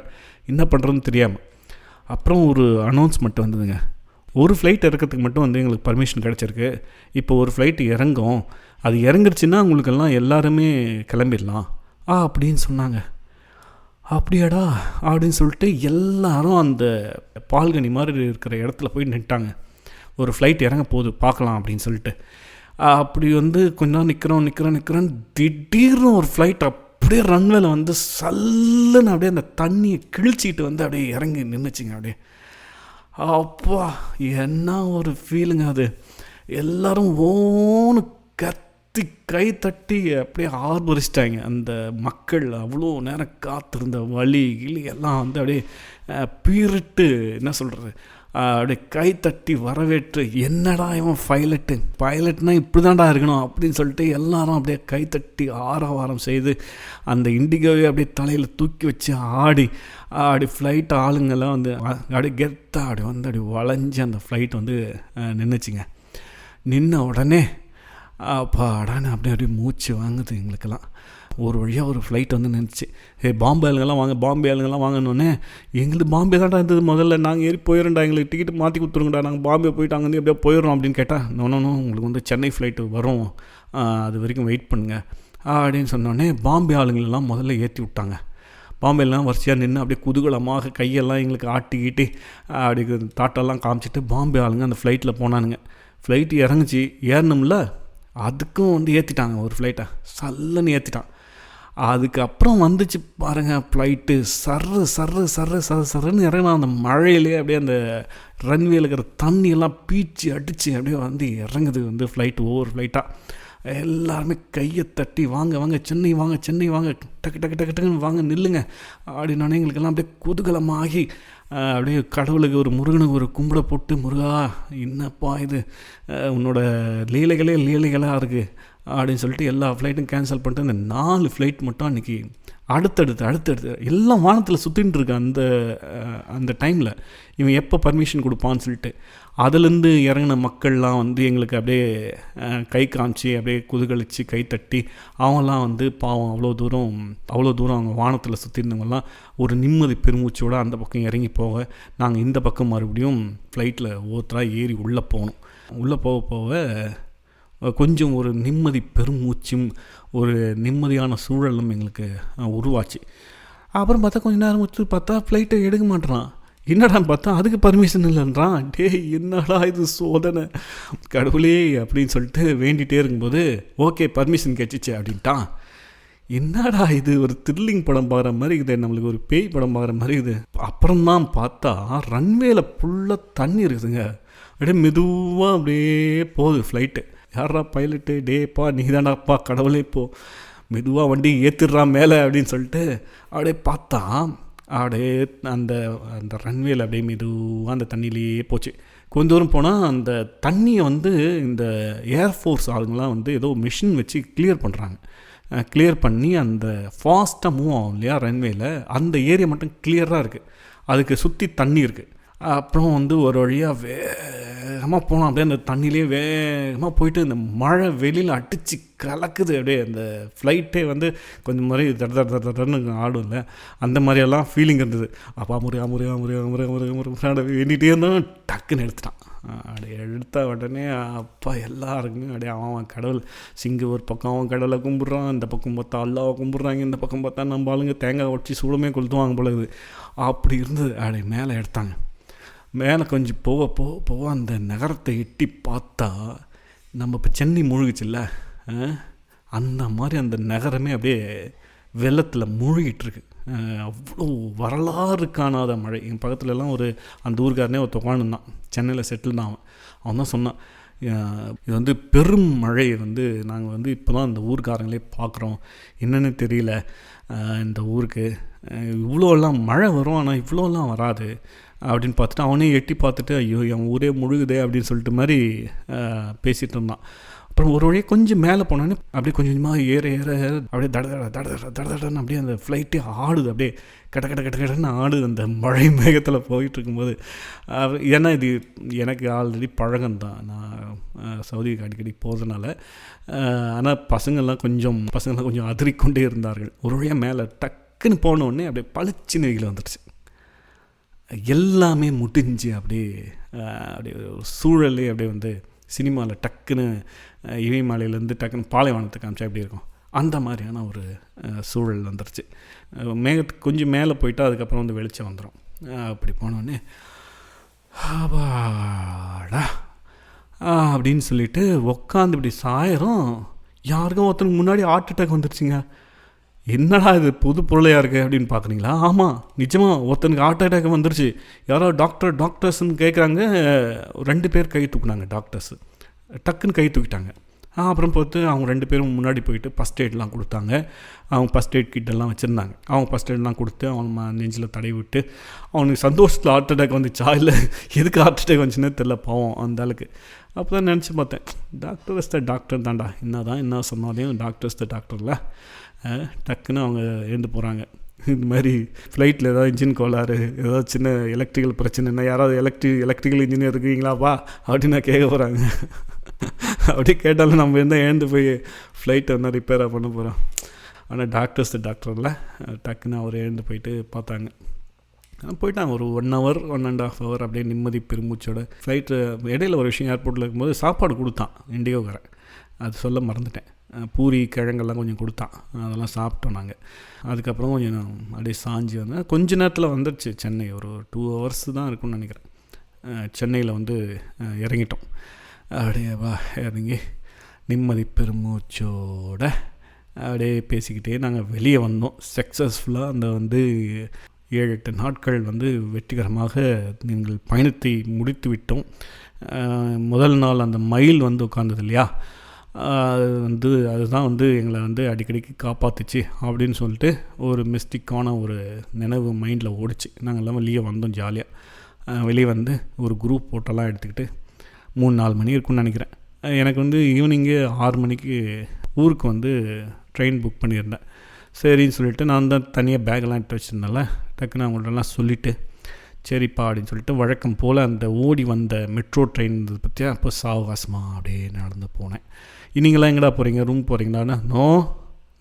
என்ன பண்ணுறதுன்னு தெரியாமல். அப்புறம் ஒரு அனௌன்ஸ்மெண்ட் வந்ததுங்க. ஒரு ஃப்ளைட் இறக்கிறதுக்கு மட்டும் வந்து எங்களுக்கு பர்மிஷன் கிடச்சிருக்கு. இப்போ ஒரு ஃப்ளைட்டு இறங்கும், அது இறங்குருச்சுன்னா உங்களுக்கெல்லாம் எல்லாருமே கிளம்பிடலாம் அப்படின்னு சொன்னாங்க. அப்படியாடா அப்படின்னு சொல்லிட்டு எல்லாரும் அந்த பால்கனி மாதிரி இருக்கிற இடத்துல போய் நின்ட்டாங்க. ஒரு ஃப்ளைட் இறங்க போகுது, பார்க்கலாம் அப்படின்னு சொல்லிட்டு. அப்படி வந்து கொஞ்ச நேரம் நிற்கிறோம். திடீர்னு ஒரு ஃப்ளைட் அப்படியே ரன்வேல வந்து சல்லுன்னு அப்படியே அந்த தண்ணியை கிழிச்சிக்கிட்டு வந்து அப்படியே இறங்கி நின்றுச்சிங்க. அப்படியே அப்பா, என்ன ஒரு ஃபீலுங்க அது. எல்லோரும் ஓன்னு கை தட்டி அப்படியே ஆர்ப்பரிச்சிட்டாங்க. அந்த மக்கள் அவ்வளோ நேரம் காத்திருந்த வலி எல்லாம் வந்து அப்படியே பீரிட்டு, என்ன சொல்கிறது, அப்படியே கை தட்டி வரவேற்று, என்னடா இவன் பைலட்னா இப்படி தான்டா இருக்கணும் அப்படின்னு சொல்லிட்டு எல்லாரும் அப்படியே கை தட்டி ஆரவாரம் செய்து அந்த இண்டிகோவை அப்படியே தலையில் தூக்கி வச்சு ஆடி ஃப்ளைட் ஆளுங்கெல்லாம் வந்து அப்படியே கெத்தாக அப்படி வந்து அப்படி வளைஞ்சி அந்த ஃப்ளைட் வந்து நின்றுச்சிங்க. நின்ன உடனே அப்பாடான்னு அப்படியே மூச்சு வாங்குது எங்களுக்கெல்லாம். ஒரு வழியாக ஒரு ஃப்ளைட் வந்து நின்றுச்சு. பாம்பே ஆளுங்கெல்லாம் வாங்கினோடனே, எங்களுக்கு பாம்பே தான்டா இருந்தது முதல்ல, நாங்கள் ஏறி போயிடும்டா, எங்களுக்கு டிக்கெட் மாற்றி கொடுத்துருங்கடா, நாங்கள் பாம்பே போயிட்டு அங்கேருந்து எப்படியா போயிடுறோம் அப்படின்னு கேட்டால், நோ உங்களுக்கு வந்து சென்னை ஃப்ளைட்டு வரும், அது வரைக்கும் வெயிட் பண்ணுங்கள் அப்படின்னு சொன்னோடனே பாம்பே ஆளுங்களெல்லாம் முதல்ல ஏற்றி விட்டாங்க. பாம்பேலாம் வரிசையாக நின்று அப்படியே குதூகலமாக கையெல்லாம் எங்களுக்கு ஆட்டிக்கிட்டு அப்படி தாட்டெல்லாம் காமிச்சிட்டு பாம்பே ஆளுங்க அந்த ஃப்ளைட்டில் போனானுங்க. ஃப்ளைட்டு இறங்குச்சு, ஏறணும்ல, அதுக்கும் வந்து ஏற்றிட்டாங்க. ஒரு ஃப்ளைட்டை சல்லுன்னு ஏற்றிட்டான். அதுக்கப்புறம் வந்துச்சு பாருங்கள் ஃப்ளைட்டு, சர்ன்னு இறங்கினா அந்த மழையிலே அப்படியே அந்த ரன்வேல இருக்கிற தண்ணியெல்லாம் பீச்சி அடித்து அப்படியே வந்து இறங்குது வந்து ஃப்ளைட்டு, ஒவ்வொரு ஃப்ளைட்டாக. எல்லாருமே கையை தட்டி வாங்க வாங்க சென்னை வாங்க சென்னை வாங்க, டக்கு டக்கு டக்கு டக்குன்னு வாங்க நில்லுங்க அப்படின்னோடனே எங்களுக்கெல்லாம் அப்படியே குதூகலமாகி அப்படியே கடவுளுக்கு ஒரு முருகனுக்கு ஒரு கும்பிட போட்டு, முருகா என்னப்பா இது உன்னோட லீலைகளே லீலைகளாக இருக்குது அப்படின்னு சொல்லிட்டு எல்லா ஃப்ளைட்டும் கேன்சல் பண்ணிட்டு அந்த 4 ஃப்ளைட் மட்டும் அன்றைக்கி அடுத்தடுத்து எல்லாம் வானத்தில் சுற்றின்னு இருக்கு. அந்த டைமில் இவன் எப்போ பர்மிஷன் கொடுப்பான்னு சொல்லிட்டு அதுலேருந்து இறங்கின மக்கள்லாம் வந்து எங்களுக்கு அப்படியே கை காமிச்சு அப்படியே குதூகலிச்சு கை தட்டி அவங்களாம் வந்து பாவம் அவ்வளோ தூரம் அவங்க வானத்தில் சுற்றிருந்தவங்கலாம் ஒரு நிம்மதி பெருமூச்சோடு அந்த பக்கம் இறங்கி போக, நாங்கள் இந்த பக்கம் மறுபடியும் ஃப்ளைட்டில் ஒவ்வொருத்தராக ஏறி உள்ளே போகணும். உள்ளே போக கொஞ்சம் ஒரு நிம்மதி பெருமூச்சும் ஒரு நிம்மதியான சூழலும் எங்களுக்கு உருவாச்சு. அப்புறம் பார்த்தா கொஞ்சம் நேரம் வச்சு பார்த்தா ஃப்ளைட்டை எடுக்க மாட்டேறான். என்னடான்னு பார்த்தா அதுக்கு பர்மிஷன் இல்லைன்றான். டே என்னடா இது சோதனை கடவுளே அப்படின்னு சொல்லிட்டு வேண்டிகிட்டே இருக்கும்போது ஓகே பர்மிஷன் கிடச்சிச்சு அப்படின்ட்டான். என்னடா இது ஒரு த்ரில்லிங் படம் பார்க்குற மாதிரி இருக்குது, நம்மளுக்கு ஒரு பேய் படம் பார்க்குற மாதிரி இருக்குது. அப்புறம்தான் பார்த்தா ரன்வேல ஃபுல்லாக தண்ணி இருக்குதுங்க. அப்படியே மெதுவாக அப்படியே போகுது ஃப்ளைட்டு. யாரா பைலட்டு, டேப்பா நீ தானாப்பா கடவுளே, இப்போ மெதுவாக வண்டி ஏற்றிடுறான் மேலே அப்படின்னு சொல்லிட்டு அப்படியே பார்த்தா அப்படியே அந்த ரன்வேல அப்படியே மெதுவாக அந்த தண்ணியிலேயே போச்சு. கொஞ்ச தூரம் போனால் அந்த தண்ணியை வந்து இந்த ஏர்ஃபோர்ஸ் ஆளுங்களாம் வந்து ஏதோ மிஷின் வச்சு கிளியர் பண்ணுறாங்க. கிளியர் பண்ணி அந்த ஃபாஸ்ட்டாக மூவ் ஆகும் இல்லையா ரன்வேல, அந்த ஏரியா மட்டும் கிளியராக இருக்குது, அதுக்கு சுற்றி தண்ணி இருக்குது. அப்புறம் வந்து ஒரு வழியாக வேகமாக போனோம். அப்படியே அந்த தண்ணியிலே வேகமாக போயிட்டு இந்த மழை வெளியில் அடித்து கலக்குது. அப்படியே அந்த ஃப்ளைட்டே வந்து கொஞ்சம் மாதிரி தடன்னு ஆடும் இல்லை, அந்த மாதிரியெல்லாம் ஃபீலிங் இருந்தது. அப்பா முருகா முருகா முருகா முருகா முருகா முருகா வேண்டிகிட்டே இருந்தாலும் டக்குன்னு எடுத்துட்டான். அப்படியே எடுத்த உடனே அப்பா எல்லாருக்குமே அப்படியே அவன் கடவுள் சிங்கு ஒரு பக்கம் அவன் கடவுளை கும்பிட்றான், இந்த பக்கம் பார்த்தா அல்லாவை கும்பிட்றாங்க, இந்த பக்கம் பார்த்தா நம்ம ஆளுங்க தேங்காய் உடச்சி சூடமே கொளுத்துவாங்க போலது. அப்படி இருந்தது. அப்படியே மேலே எடுத்தாங்க. மேலே கொஞ்சம் போக அந்த நகரத்தை எட்டி பார்த்தா நம்ம இப்போ சென்னை மூழ்கிச்சில்ல, அந்த மாதிரி அந்த நகரமே அப்படியே வெள்ளத்தில் மூழ்கிட்டுருக்கு. அவ்வளோ வரலாறு காணாத மழை. என் பக்கத்துலலாம் ஒரு அந்த ஊருக்காரனே ஒரு உட்காந்துருந்தான், சென்னையில் செட்டில் தான். அவன் தான் சொன்னான், இது வந்து பெரும் மழை வந்து நாங்கள் வந்து இப்போ தான் இந்த ஊருக்காரங்களே பார்க்குறோம், என்னென்னு தெரியல இந்த ஊருக்கு இவ்வளோலாம் மழை வரும் ஆனால் இவ்வளோலாம் வராது அப்படின்னு பார்த்துட்டு அவனே எட்டி பார்த்துட்டு ஐயோ என் ஊரே முழுகுதே அப்படின்னு சொல்லிட்டு மாதிரி பேசிகிட்டு இருந்தான். அப்புறம் ஒரு வழியாக கொஞ்சம் மேலே போனோன்னே அப்படியே கொஞ்சம் கொஞ்சமாக ஏற அப்படியே தடன்னு அப்படியே அந்த ஃப்ளைட்டே ஆடுது, அப்படியே கடன்னு ஆடுது அந்த மழை மேகத்தில் போயிட்டு இருக்கும்போது. ஏன்னா இது எனக்கு ஆல்ரெடி பழகம்தான், நான் சவுதிக்கு அடிக்கடி போகிறதுனால. ஆனால் பசங்கள்லாம் கொஞ்சம் அதிரிக்கொண்டே இருந்தார்கள். ஒரு வழியாக மேலே டக்குன்னு போனோடனே அப்படியே பளிச்சின்னு வெயில் வந்துடுச்சு. எல்லாமே முடிஞ்சு அப்படியே ஒரு சூழலே அப்படியே வந்து சினிமாவில் டக்குன்னு இமயமலையிலேருந்து டக்குன்னு பாலைவனத்துக்கு காமிச்சா எப்படி இருக்கும், அந்த மாதிரியான ஒரு சூழல் வந்துடுச்சு. மேகத்துக்கு கொஞ்சம் மேலே போயிட்டா அதுக்கப்புறம் வந்து வெளிச்சம் வந்துடும். அப்படி போனோடனே ஆபாடா அப்படின்னு சொல்லிட்டு உக்காந்து இப்படி சாயிரும். யாருக்கும் ஒருத்தனுக்கு முன்னாடி ஹார்ட் அட்டாக் வந்துடுச்சுங்க. என்னடா இது புது பொருளையாக இருக்குது அப்படின்னு பார்க்குறீங்களா? ஆமாம், நிஜமாக ஒருத்தனுக்கு ஹார்ட் அட்டாக் வந்துருச்சு. யாரோ டாக்டர்ஸ்ன்னு கேட்குறாங்க. 2 பேர் கை தூக்குனாங்க டாக்டர்ஸ், டக்குன்னு கை தூக்கிட்டாங்க. அப்புறம் பார்த்து அவங்க 2 பேரும் முன்னாடி போயிட்டு ஃபஸ்ட் எய்ட்லாம் கொடுத்தாங்க. அவங்க ஃபஸ்ட் எய்ட் கிட்டெல்லாம் வச்சுருந்தாங்க. அவங்க ஃபஸ்ட் எய்ட்லாம் கொடுத்து அவன் நெஞ்சில் தடவி விட்டு அவனுக்கு சந்தோஷத்தில் ஹார்ட் அட்டாக் வந்துச்சா இல்லை எதுக்கு ஹார்ட் அட்டாக் வந்துச்சுன்னே தெரில பாவம் அந்த அளவுக்கு. அப்போ தான் நினச்சி பார்த்தேன், டாக்டர் தான்டா, என்ன சொன்னாலையும் டாக்டரில் டக்குன்னு அவங்க எழுந்து போகிறாங்க. இந்த மாதிரி ஃப்ளைட்டில் ஏதாவது இன்ஜின் கோளாறு, ஏதாவது சின்ன எலக்ட்ரிக்கல் பிரச்சனைனா யாராவது எலக்ட்ரிக்கல் இன்ஜினியர் இருக்கீங்களாப்பா அப்படின்னு நான் கேட்க போகிறாங்க. அப்படி கேட்டாலும் நம்ம இருந்தால் எழுந்து போய் ஃப்ளைட்டை வந்து ரிப்பேராக பண்ண போகிறோம். ஆனால் டாக்டரில் டக்குன்னு அவர் எழுந்து போயிட்டு பார்த்தாங்க. போயிட்டாங்க. ஒரு 1 hour 1.5 hour அப்படியே நிம்மதி பெருமூச்சோட ஃப்ளைட்டு. இடையில ஒரு விஷயம் ஏர்போர்ட்டில் இருக்கும்போது சாப்பாடு கொடுத்தான் இண்டிகோக்காரன், அது சொல்ல மறந்துட்டேன். பூரி கிழங்கெல்லாம் கொஞ்சம் கொடுத்தான், அதெல்லாம் சாப்பிட்டோம் நாங்கள். அதுக்கப்புறம் கொஞ்சம் அப்படியே சாஞ்சி வந்தேன். கொஞ்ச நேரத்தில் வந்துடுச்சு சென்னை. ஒரு 2 hours தான் இருக்கும்னு நினைக்கிறேன். சென்னையில் வந்து இறங்கிட்டோம். அப்படியே இறங்கி நிம்மதி பெருமூச்சோட அப்படியே பேசிக்கிட்டே நாங்கள் வெளியே வந்தோம். சக்ஸஸ்ஃபுல்லாக அந்த வந்து 7-8 நாட்கள் வந்து வெற்றிகரமாக நீங்கள் பயணத்தை முடித்து விட்டோம். முதல் நாள் அந்த மயில் வந்து உட்கார்ந்தது இல்லையா, அதுதான் எங்களை அடிக்கடிக்கு காப்பாற்றுச்சு அப்படின்னு சொல்லிட்டு ஒரு மிஸ்டிக்கான ஒரு நினைவு மைண்டில் ஓடிச்சு. நாங்கள் எல்லாம் வெளியே வந்தோம் ஜாலியாக. வெளியே வந்து ஒரு குரூப் ஃபோட்டோலாம் எடுத்துக்கிட்டு 3-4 மணி இருக்குன்னு நினைக்கிறேன். எனக்கு ஈவினிங்கு 6 மணிக்கு ஊருக்கு ட்ரெயின் புக் பண்ணியிருந்தேன். சரின்னு சொல்லிவிட்டு நான் தான் தனியாக பேக்கெல்லாம் எடுத்து வச்சுருந்தேன்ல, டக்குன்னு அவங்கள்ட்டலாம் சொல்லிவிட்டு சரிப்பா அப்படின்னு சொல்லிட்டு வழக்கம் போல் அந்த ஓடி வந்த மெட்ரோ ட்ரெயின் பற்றியா அப்போ சாவகாசமாக அப்படியே நடந்து போனேன். நீங்களாம் எங்கடா போகிறீங்க, ரூம் போகிறீங்களான்னு? நோ,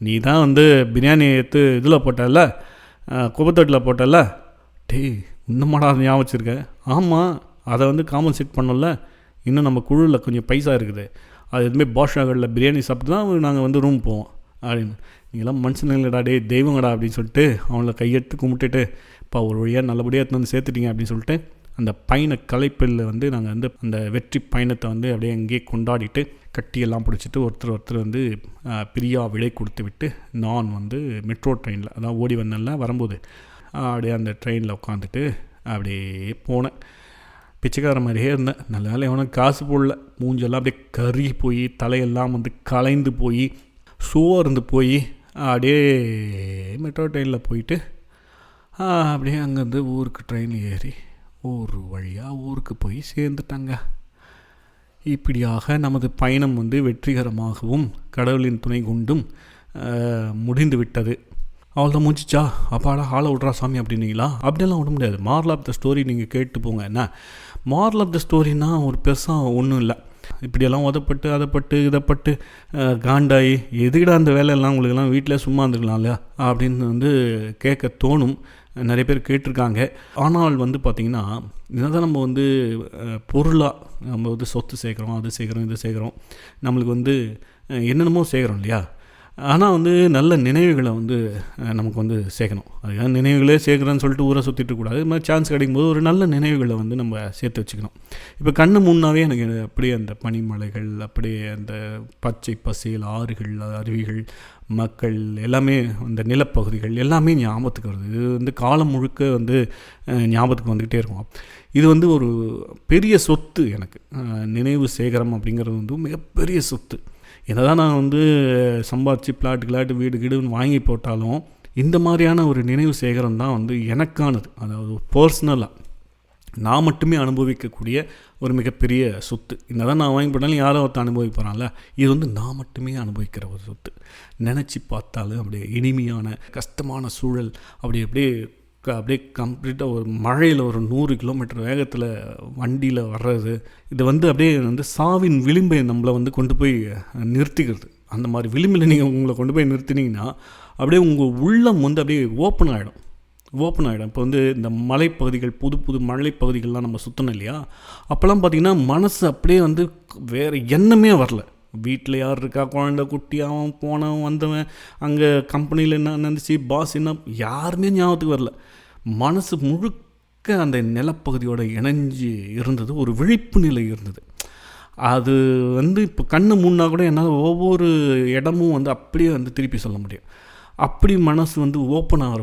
நீ தான் பிரியாணி எடுத்து இதில் போட்டல, குப்பத்தொட்டில் போட்டல. டேய் இன்னுமாடா ஞாபகம் வச்சுருக்க? ஆமாம், அதை காம்பன்சேட் பண்ணல. இன்னும் நம்ம குழுவில் கொஞ்சம் பைசா இருக்குது, அது எதுவுமே பாஷாகளில் பிரியாணி சாப்பிட்டு தான் நாங்கள் ரூம் போவோம் அப்படின்னு. நீங்களாம் மனுஷனுங்களடா, டே தெய்வங்கடா அப்படின்னு சொல்லிட்டு அவங்கள கையெடுத்து கும்பிட்டுட்டு, ஒரு வழியாக நல்லபடியாக எடுத்து சேர்த்துட்டீங்க அப்படின்னு சொல்லிட்டு அந்த பயண கலைப்பில் நாங்கள் அந்த வெற்றி பயணத்தை அப்படியே அங்கேயே கொண்டாடிட்டு கட்டியெல்லாம் பிடிச்சிட்டு ஒருத்தர் பிரியா விடை கொடுத்து விட்டு நான் மெட்ரோ ட்ரெயினில் அதான் ஓடி வந்தேன்ல வரும்போது அப்படியே அந்த ட்ரெயினில் உட்காந்துட்டு அப்படியே போனேன். பிச்சைக்கார மாதிரியே இருந்தேன். நல்ல வேலை எவனுக்கு காசு போடல. மூஞ்செல்லாம் அப்படியே கருகி போய் தலையெல்லாம் கலைந்து போய் சோர்ந்து போய் அப்படியே மெட்ரோ ட்ரெயினில் போயிட்டு அப்படியே அங்கேருந்து ஊருக்கு ட்ரெயின் ஏறி ஒரு வழியாக ஊருக்கு போய் சேர்ந்துட்டாங்க. இப்படியாக நமது பயணம் வெற்றிகரமாகவும் கடவுளின் துணை கொண்டும் முடிந்து விட்டது. அவ்வளோதான் முடிஞ்சிச்சா, அப்பாடா ஆளை விட்றா சாமி அப்படின்னீங்களா? அப்படியெல்லாம் விட முடியாது. மாரல் ஆஃப் த ஸ்டோரி நீங்கள் கேட்டு போங்க. என்ன மாரல் ஆஃப் த ஸ்டோரினா ஒரு பெருசாக ஒன்றும் இல்லை. இப்படியெல்லாம் உதப்பட்டு அதைப்பட்டு இதைப்பட்டு காண்டாயி எதுக்கிட அந்த வேலையெல்லாம் உங்களுக்கெல்லாம் வீட்டில் சும்மா இருந்துக்கலாம் இல்லையா அப்படின்னு கேட்க தோணும். நிறைய பேர் கேட்டிருக்காங்க. ஆனால் பார்த்திங்கன்னா இதுதான் நம்ம பொருளாக நம்ம சொத்து சேர்க்குறோம், அது சேர்க்குறோம், இது சேர்க்குறோம், நம்மளுக்கு என்னென்னமோ சேர்க்குறோம் இல்லையா. ஆனால் நல்ல நினைவுகளை நமக்கு சேர்க்கணும். அதுக்காக நினைவுகளே சேர்க்குறேன்னு சொல்லிட்டு ஊரை சுற்றிட்டு கூடாது. இது மாதிரி சான்ஸ் கிடைக்கும்போது ஒரு நல்ல நினைவுகளை நம்ம சேர்த்து வச்சுக்கணும். இப்போ கண்ணு முன்னாவே எனக்கு அப்படியே அந்த பனிமலைகள், அப்படியே அந்த பச்சை பசேல் ஆறுகள், அருவிகள், மக்கள் எல்லாமே, அந்த நிலப்பகுதிகள் எல்லாமே ஞாபகத்துக்கு வருது. இது காலம் முழுக்க ஞாபகத்துக்கு வந்துக்கிட்டே இருக்கும். இது ஒரு பெரிய சொத்து எனக்கு. நினைவு சேகரம் அப்படிங்கிறது மிகப்பெரிய சொத்து. என்னதான் நான் சம்பாதிச்சு பிளாட்டு வீடு கீடுன்னு வாங்கி போட்டாலும் இந்த மாதிரியான ஒரு நினைவு சேகரம் தான் எனக்கானது. அதாவது பர்சனலாக நான் மட்டுமே அனுபவிக்கக்கூடிய ஒரு மிகப்பெரிய சொத்து. என்னதான் நான் வாங்கி போட்டாலும் யாரோ ஒருத்த அனுபவிப்பான்ல, இது நான் மட்டுமே அனுபவிக்கிற ஒரு சொத்து. நினச்சி பார்த்தாலும் அப்படியே இனிமையான கஷ்டமான சூழல் அப்படியே கம்ப்ளீட்டாக ஒரு மழையில் ஒரு 100 கிலோமீட்டர் வேகத்தில் வண்டியில் வர்றது, இது அப்படியே சாவின் விளிம்பை நம்மளை கொண்டு போய் நிறுத்திக்கிறது. அந்த மாதிரி விளிம்பில் நீங்கள் உங்களை கொண்டு போய் நிறுத்தினீங்கன்னா அப்படியே உங்கள் உள்ளம் அப்படியே ஓப்பன் ஆகிடும். இப்போ இந்த மலைப்பகுதிகள், புது மலைப்பகுதிகள்லாம் நம்ம சுற்றணும் இல்லையா, அப்போல்லாம் பார்த்திங்கன்னா மனசு அப்படியே வேறு எண்ணமே வரல. வீட்டில் யார் இருக்கா, குழந்தை குட்டி, அவன் போனவன் வந்தவன், அங்கே கம்பெனியில் என்ன நடந்துச்சு, பாஸ் என்ன, யாருமே ஞாபகத்துக்கு வரல. மனசு முழுக்க அந்த நிலப்பகுதியோடு இணைஞ்சி இருந்தது. ஒரு விழிப்பு நிலை இருந்தது. அது இப்போ கண்ணு முன்னா கூட என்னால் ஒவ்வொரு இடமும் அப்படியே திருப்பி சொல்ல முடியும். அப்படி மனசு ஓப்பன் ஆகிற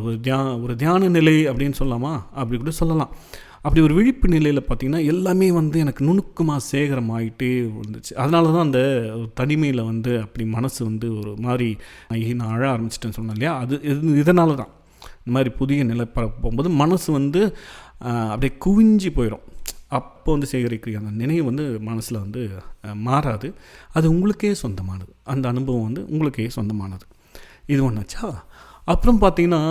ஒரு தியான நிலை அப்படின்னு சொல்லலாமா, அப்படி கூட சொல்லலாம். அப்படி ஒரு விழிப்பு நிலையில் பார்த்திங்கன்னா எல்லாமே எனக்கு நுணுக்கமாக சேகரம் ஆகிட்டே வந்துச்சு. அதனால தான் அந்த தனிமையில் அப்படி மனசு ஒரு மாதிரி நான் அழ ஆரம்பிச்சிட்டேன்னு சொன்னேன் இல்லையா, அது இதனால தான். இந்த மாதிரி புதிய நிலப்பரப்பு போகும்போது மனசு அப்படியே குவிஞ்சி போயிடும். அப்போ சேகரிக்கிற அந்த நினைவு மனசில் மாறாது. அது உங்களுக்கே சொந்தமானது. அந்த அனுபவம் உங்களுக்கே சொந்தமானது. இது ஒன்றாச்சா. அப்புறம் பார்த்திங்கன்னா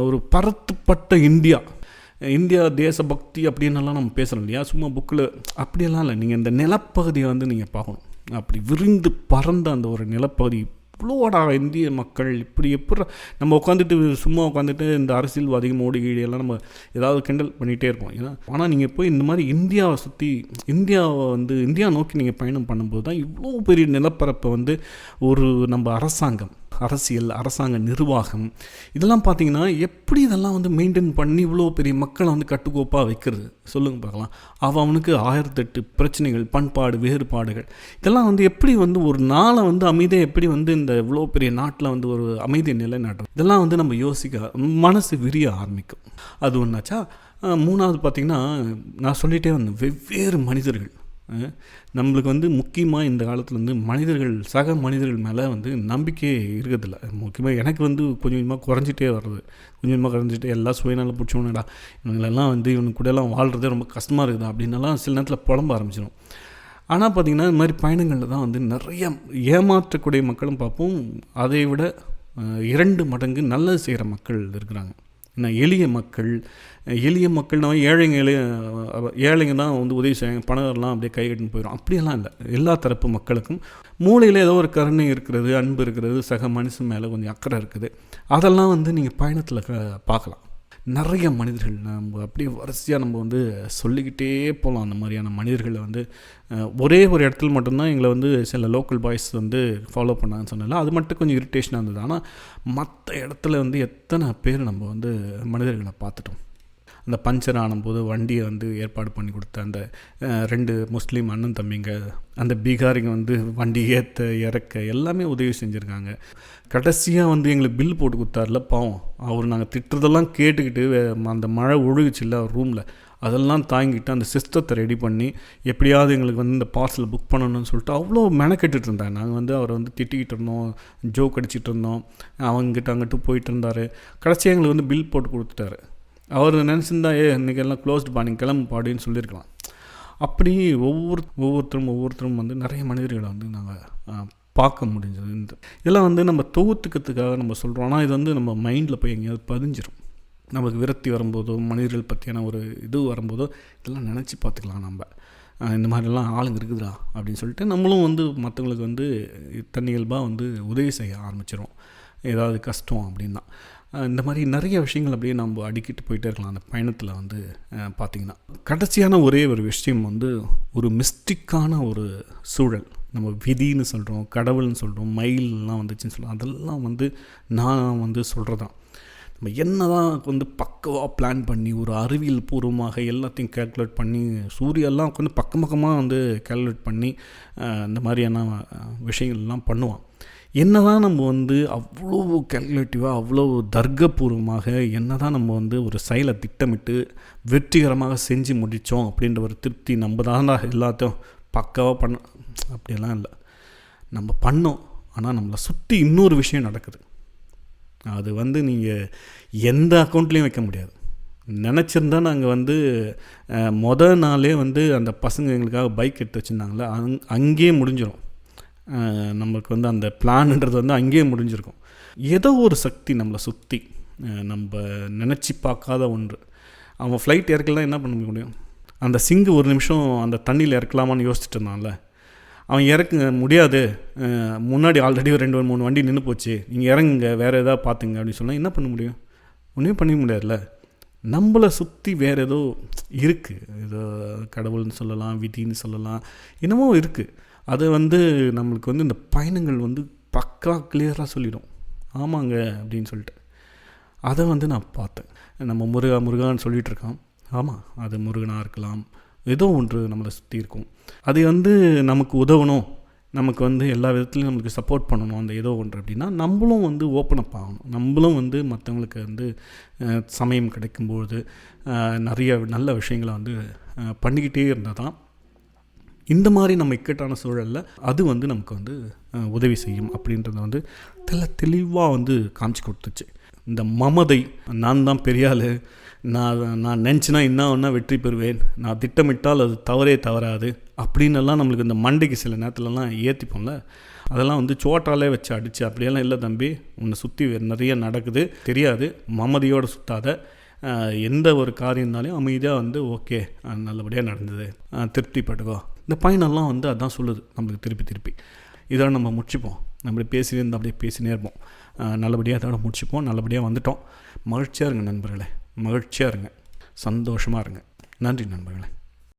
ஒரு பரத்துப்பட்ட இந்தியா தேசபக்தி அப்படின்னலாம் நம்ம பேசுகிறோம் இல்லையா, சும்மா புக்கில் அப்படியெல்லாம் இல்லை. நீங்கள் இந்த நிலப்பகுதியை நீங்கள் பார்க்கணும். அப்படி விரிந்து பறந்த அந்த ஒரு நிலப்பகுதி, இவ்வளோடா இந்திய மக்கள் இப்படி எப்படி நம்ம சும்மா உட்காந்துட்டு இந்த அரசியல்வாதிகள் மோடி கீழெல்லாம் நம்ம ஏதாவது கிண்டல் பண்ணிகிட்டே இருப்போம். ஏன்னா ஆனால் நீங்கள் போய் இந்த மாதிரி இந்தியாவை சுற்றி இந்தியா நோக்கி நீங்கள் பயணம் பண்ணும்போது தான் இவ்வளோ பெரிய நிலப்பரப்பை ஒரு நம்ம அரசாங்க நிர்வாகம் இதெல்லாம் பார்த்திங்கன்னா எப்படி இதெல்லாம் மெயின்டைன் பண்ணி இவ்வளோ பெரிய மக்களை கட்டுக்கோப்பாக வைக்கிறது சொல்லுங்கள் பார்க்கலாம். அவனுக்கு 1008 பிரச்சனைகள், பண்பாடு வேறுபாடுகள், இதெல்லாம் எப்படி ஒரு நாளை அமைதியை எப்படி இந்த இவ்வளோ பெரிய நாட்டில் ஒரு அமைதியை நிலைநாட்டுறது, இதெல்லாம் நம்ம யோசிக்க மனசு விரிய ஆரம்பிக்கும். அது ஒன்றாச்சா. மூணாவது பார்த்திங்கன்னா நான் சொல்லிகிட்டே வந்தேன், வெவ்வேறு மனிதர்கள், நம்மளுக்கு வந்து முக்கியமாக இந்த காலத்தில் வந்து சக மனிதர்கள் மேலே வந்து நம்பிக்கையே இருக்கிறதில்ல. முக்கியமாக எனக்கு வந்து கொஞ்சம் கொஞ்சமாக குறைஞ்சிட்டே வருது. கொஞ்சம் கொஞ்சமாக குறைஞ்சிட்டு எல்லாம் சுயநலம் பிடிச்சவனடா, இவங்களெல்லாம் வந்து இவனுக்கு கூடலாம் வாழ்கிறதே ரொம்ப கஷ்டமாக இருக்குதா அப்படின்னலாம் சில நேரத்தில் புலம்ப ஆரம்பிச்சிடும். ஆனால் பார்த்திங்கன்னா இது மாதிரி பயணங்களில் தான் வந்து நிறைய ஏமாற்றக்கூடிய மக்களும் பார்ப்போம். அதை விட 2 மடங்கு நல்லது செய்கிற மக்கள் இருக்கிறாங்க. ஏன்னா எளிய மக்கள்னா ஏழைங்க தான் வந்து உதவி செய்வாங்க, பணம்லாம் அப்படியே கைகட்டுன்னு போயிடும். அப்படியெல்லாம் இல்லை. எல்லா தரப்பு மக்களுக்கும் மூளையில் ஏதோ ஒரு கருணை இருக்கிறது, அன்பு இருக்கிறது, சக மனுஷன் மேலே கொஞ்சம் அக்கறை இருக்குது. அதெல்லாம் வந்து நீங்கள் பயணத்தில் பார்க்கலாம். நிறைய மனிதர்கள் நம்ம அப்படியே வரிசையாக நம்ம வந்து சொல்லிக்கிட்டே போகலாம். அந்த மாதிரியான மனிதர்களை வந்து ஒரே ஒரு இடத்துல மட்டும்தான் எங்களை வந்து சில லோக்கல் பாய்ஸ் வந்து ஃபாலோ பண்ணாங்கன்னு சொன்னால அது மட்டும் கொஞ்சம் இரிட்டேஷனாக இருந்தது. ஆனால் மற்ற இடத்துல வந்து எத்தனை பேர் நம்ம வந்து மனிதர்களை பார்த்துட்டோம். அந்த பஞ்சர் ஆனும்போது வண்டியை வந்து ஏற்பாடு பண்ணி கொடுத்த அந்த 2 முஸ்லீம் அண்ணன் தம்பிங்க, அந்த பீகாரிங்க வந்து வண்டி ஏற்ற இறக்க எல்லாமே உதவி செஞ்சுருக்காங்க. கடைசியாக வந்து எங்களுக்கு பில் போட்டு கொடுத்தாருல பாவம், அவர் நாங்கள் திட்டுறதெல்லாம் கேட்டுக்கிட்டு அந்த மழை ஒழுகுச்சில்ல அவர் ரூமில், அதெல்லாம் தாங்கிட்டு அந்த சிஸ்டத்தை ரெடி பண்ணி எப்படியாவது எங்களுக்கு வந்து இந்த பார்சல் புக் பண்ணணும்னு சொல்லிட்டு அவ்வளோ மெனக்கெட்டுட்டு இருந்தாங்க. நாங்கள் வந்து அவரை வந்து திட்டிக்கிட்டு இருந்தோம், ஜோக் அடிச்சிட்டு இருந்தோம், அவங்ககிட்ட அங்கிட்டு போயிட்டு இருந்தார். கடைசியாக எங்களுக்கு வந்து பில் போட்டு கொடுத்துட்டாரு. அவர் நினச்சிருந்தா இன்றைக்கி எல்லாம் க்ளோஸ்டு நீங்கள் கிளம்பு பாடின்னு சொல்லியிருக்கலாம். அப்படி ஒவ்வொருத்தரும் வந்து நிறைய மனிதர்களை வந்து நாங்கள் பார்க்க முடிஞ்சது. இதெல்லாம் வந்து நம்ம தொகுத்துக்கிறதுக்காக நம்ம சொல்கிறோம். ஆனால் இது வந்து நம்ம மைண்டில் போய் எங்கேயாவது பதிஞ்சிடும். நம்மளுக்கு விரக்தி வரும்போதோ, மனிதர்கள் பற்றியான ஒரு இது வரும்போதோ இதெல்லாம் நினச்சி பார்த்துக்கலாம். நம்ம இந்த மாதிரிலாம் ஆளுங்க இருக்குதுடா அப்படின்னு சொல்லிட்டு நம்மளும் வந்து மற்றவங்களுக்கு வந்து தன்னியல்பாக வந்து உதவி செய்ய ஆரம்பிச்சிடும். ஏதாவது கஷ்டம் அப்படின்னா இந்த மாதிரி நிறைய விஷயங்கள் அப்படியே நம்ம அடிக்கிட்டு போயிட்டே இருக்கலாம். அந்த பயணத்தில் வந்து பார்த்திங்கன்னா கடைசியான ஒரே ஒரு விஷயம் வந்து ஒரு மிஸ்டிக்கான ஒரு சூழல். நம்ம விதின்னு சொல்கிறோம், கடவுள்னு சொல்கிறோம், மயிலெலாம் வந்துச்சுன்னு சொல்கிறோம். அதெல்லாம் வந்து நான் வந்து சொல்கிறதான். நம்ம என்ன தான் வந்து பக்கவாக பிளான் பண்ணி ஒரு அறிவியல் பூர்வமாக எல்லாத்தையும் கேல்குலேட் பண்ணி சூரியெல்லாம் வந்து பக்கமாக வந்து கேல்குலேட் பண்ணி இந்த மாதிரியான விஷயங்கள்லாம் பண்ணுவான். என்ன தான் நம்ம வந்து அவ்வளோ கேல்குலேட்டிவாக அவ்வளோ தர்க்கபூர்வமாக என்ன தான் நம்ம வந்து ஒரு செயலை திட்டமிட்டு வெற்றிகரமாக செஞ்சு முடித்தோம் அப்படின்ற ஒரு திருப்தி நம்ம தான் எல்லாத்தையும் பக்காவாக பண்ண அப்படியெல்லாம் இல்லை. நம்ம பண்ணோம், ஆனால் நம்மளை சுற்றி இன்னொரு விஷயம் நடக்குது. அது வந்து நீங்கள் எந்த அக்கௌண்ட்லேயும் வைக்க முடியாது. நினச்சிருந்தா நாங்கள் வந்து நாளே வந்து அந்த பசங்க எங்களுக்காக பைக் எடுத்து வச்சுருந்தாங்களே அங்கேயே முடிஞ்சிடும். நம்மளுக்கு வந்து அந்த பிளான்ன்றது வந்து அங்கேயே முடிஞ்சிருக்கும். ஏதோ ஒரு சக்தி நம்மளை சுற்றி நம்ம நினச்சி பார்க்காத ஒன்று. அவன் ஃப்ளைட் இறக்கலாம் என்ன பண்ண முடியும்? அந்த சிங்கு ஒரு நிமிஷம் அந்த தண்ணியில் இறக்கலாமான்னு யோசிச்சுட்டு இருந்தான்ல, அவன் இறக்க முடியாது, முன்னாடி ஆல்ரெடி 2-3 வண்டி நின்று போச்சு, நீங்கள் இறங்குங்க வேறு எதாவது பார்த்துங்க அப்படின்னு சொன்னால் என்ன பண்ண முடியும்? ஒன்றுமே பண்ணிக்க முடியாதுல்ல. நம்மளை சுற்றி வேறு ஏதோ இருக்குது. ஏதோ கடவுள்னு சொல்லலாம், விதின்னு சொல்லலாம், என்னமோ இருக்குது. அது வந்து நம்மளுக்கு வந்து இந்த பயணங்கள் வந்து பக்கா கிளியராக சொல்லிடும். ஆமாங்க அப்படின்னு சொல்லிட்டு அதை வந்து நான் பார்த்தேன். நம்ம முருகான்னு சொல்லிகிட்டு இருக்கான். ஆமாம், அது முருகனாக இருக்கலாம், ஏதோ ஒன்று நம்மளை சுற்றி இருக்கும். அது வந்து நமக்கு உதவணும், நமக்கு வந்து எல்லா விதத்துலையும் நம்மளுக்கு சப்போர்ட் பண்ணணும் அந்த ஏதோ ஒன்று அப்படின்னா நம்மளும் வந்து ஓப்பன் அப் ஆகணும். நம்மளும் வந்து மற்றவங்களுக்கு வந்து சமயம் கிடைக்கும்போது நிறைய நல்ல விஷயங்களை வந்து பண்ணிக்கிட்டே இருந்தால் தான் இந்த மாதிரி நம்ம இக்கட்டான சூழலில் அது வந்து நமக்கு வந்து உதவி செய்யும் அப்படின்றத வந்து தெளிவாக வந்து காமிச்சு கொடுத்துச்சு. இந்த மமதை, நான் தான் பெரியாள், நான் நினச்சினா என்ன வெற்றி பெறுவேன், நான் திட்டமிட்டால் அது தவறாது அப்படின்னெல்லாம் நம்மளுக்கு இந்த மண்டைக்கு சில நேரத்துலலாம் ஏற்றிப்போம்ல, அதெல்லாம் வந்து சோட்டாலே வச்சு அடித்து அப்படியெல்லாம் இல்லை தம்பி, உன்னை சுற்றி நிறைய நடக்குது, தெரியாது, மமதையோடு சுற்றாத, எந்த ஒரு காரியம் இருந்தாலும் அமைதியாக வந்து ஓகே நல்லபடியாக நடந்தது திருப்திப்பட்டுக்கோ. இந்த பயனெல்லாம் வந்து அதான் சொல்லுது நம்மளுக்கு திருப்பி. இதோட நம்ம முடிச்சுப்போம். நம்ம பேசினே இருந்தால் அப்படியே பேசினே இருப்போம். நல்லபடியாக அதோட முடிச்சுப்போம். நல்லபடியாக வந்துட்டோம். மகிழ்ச்சியாக இருங்க நண்பர்களே, மகிழ்ச்சியாக இருங்க, சந்தோஷமாக இருங்க. நன்றி நண்பர்களே.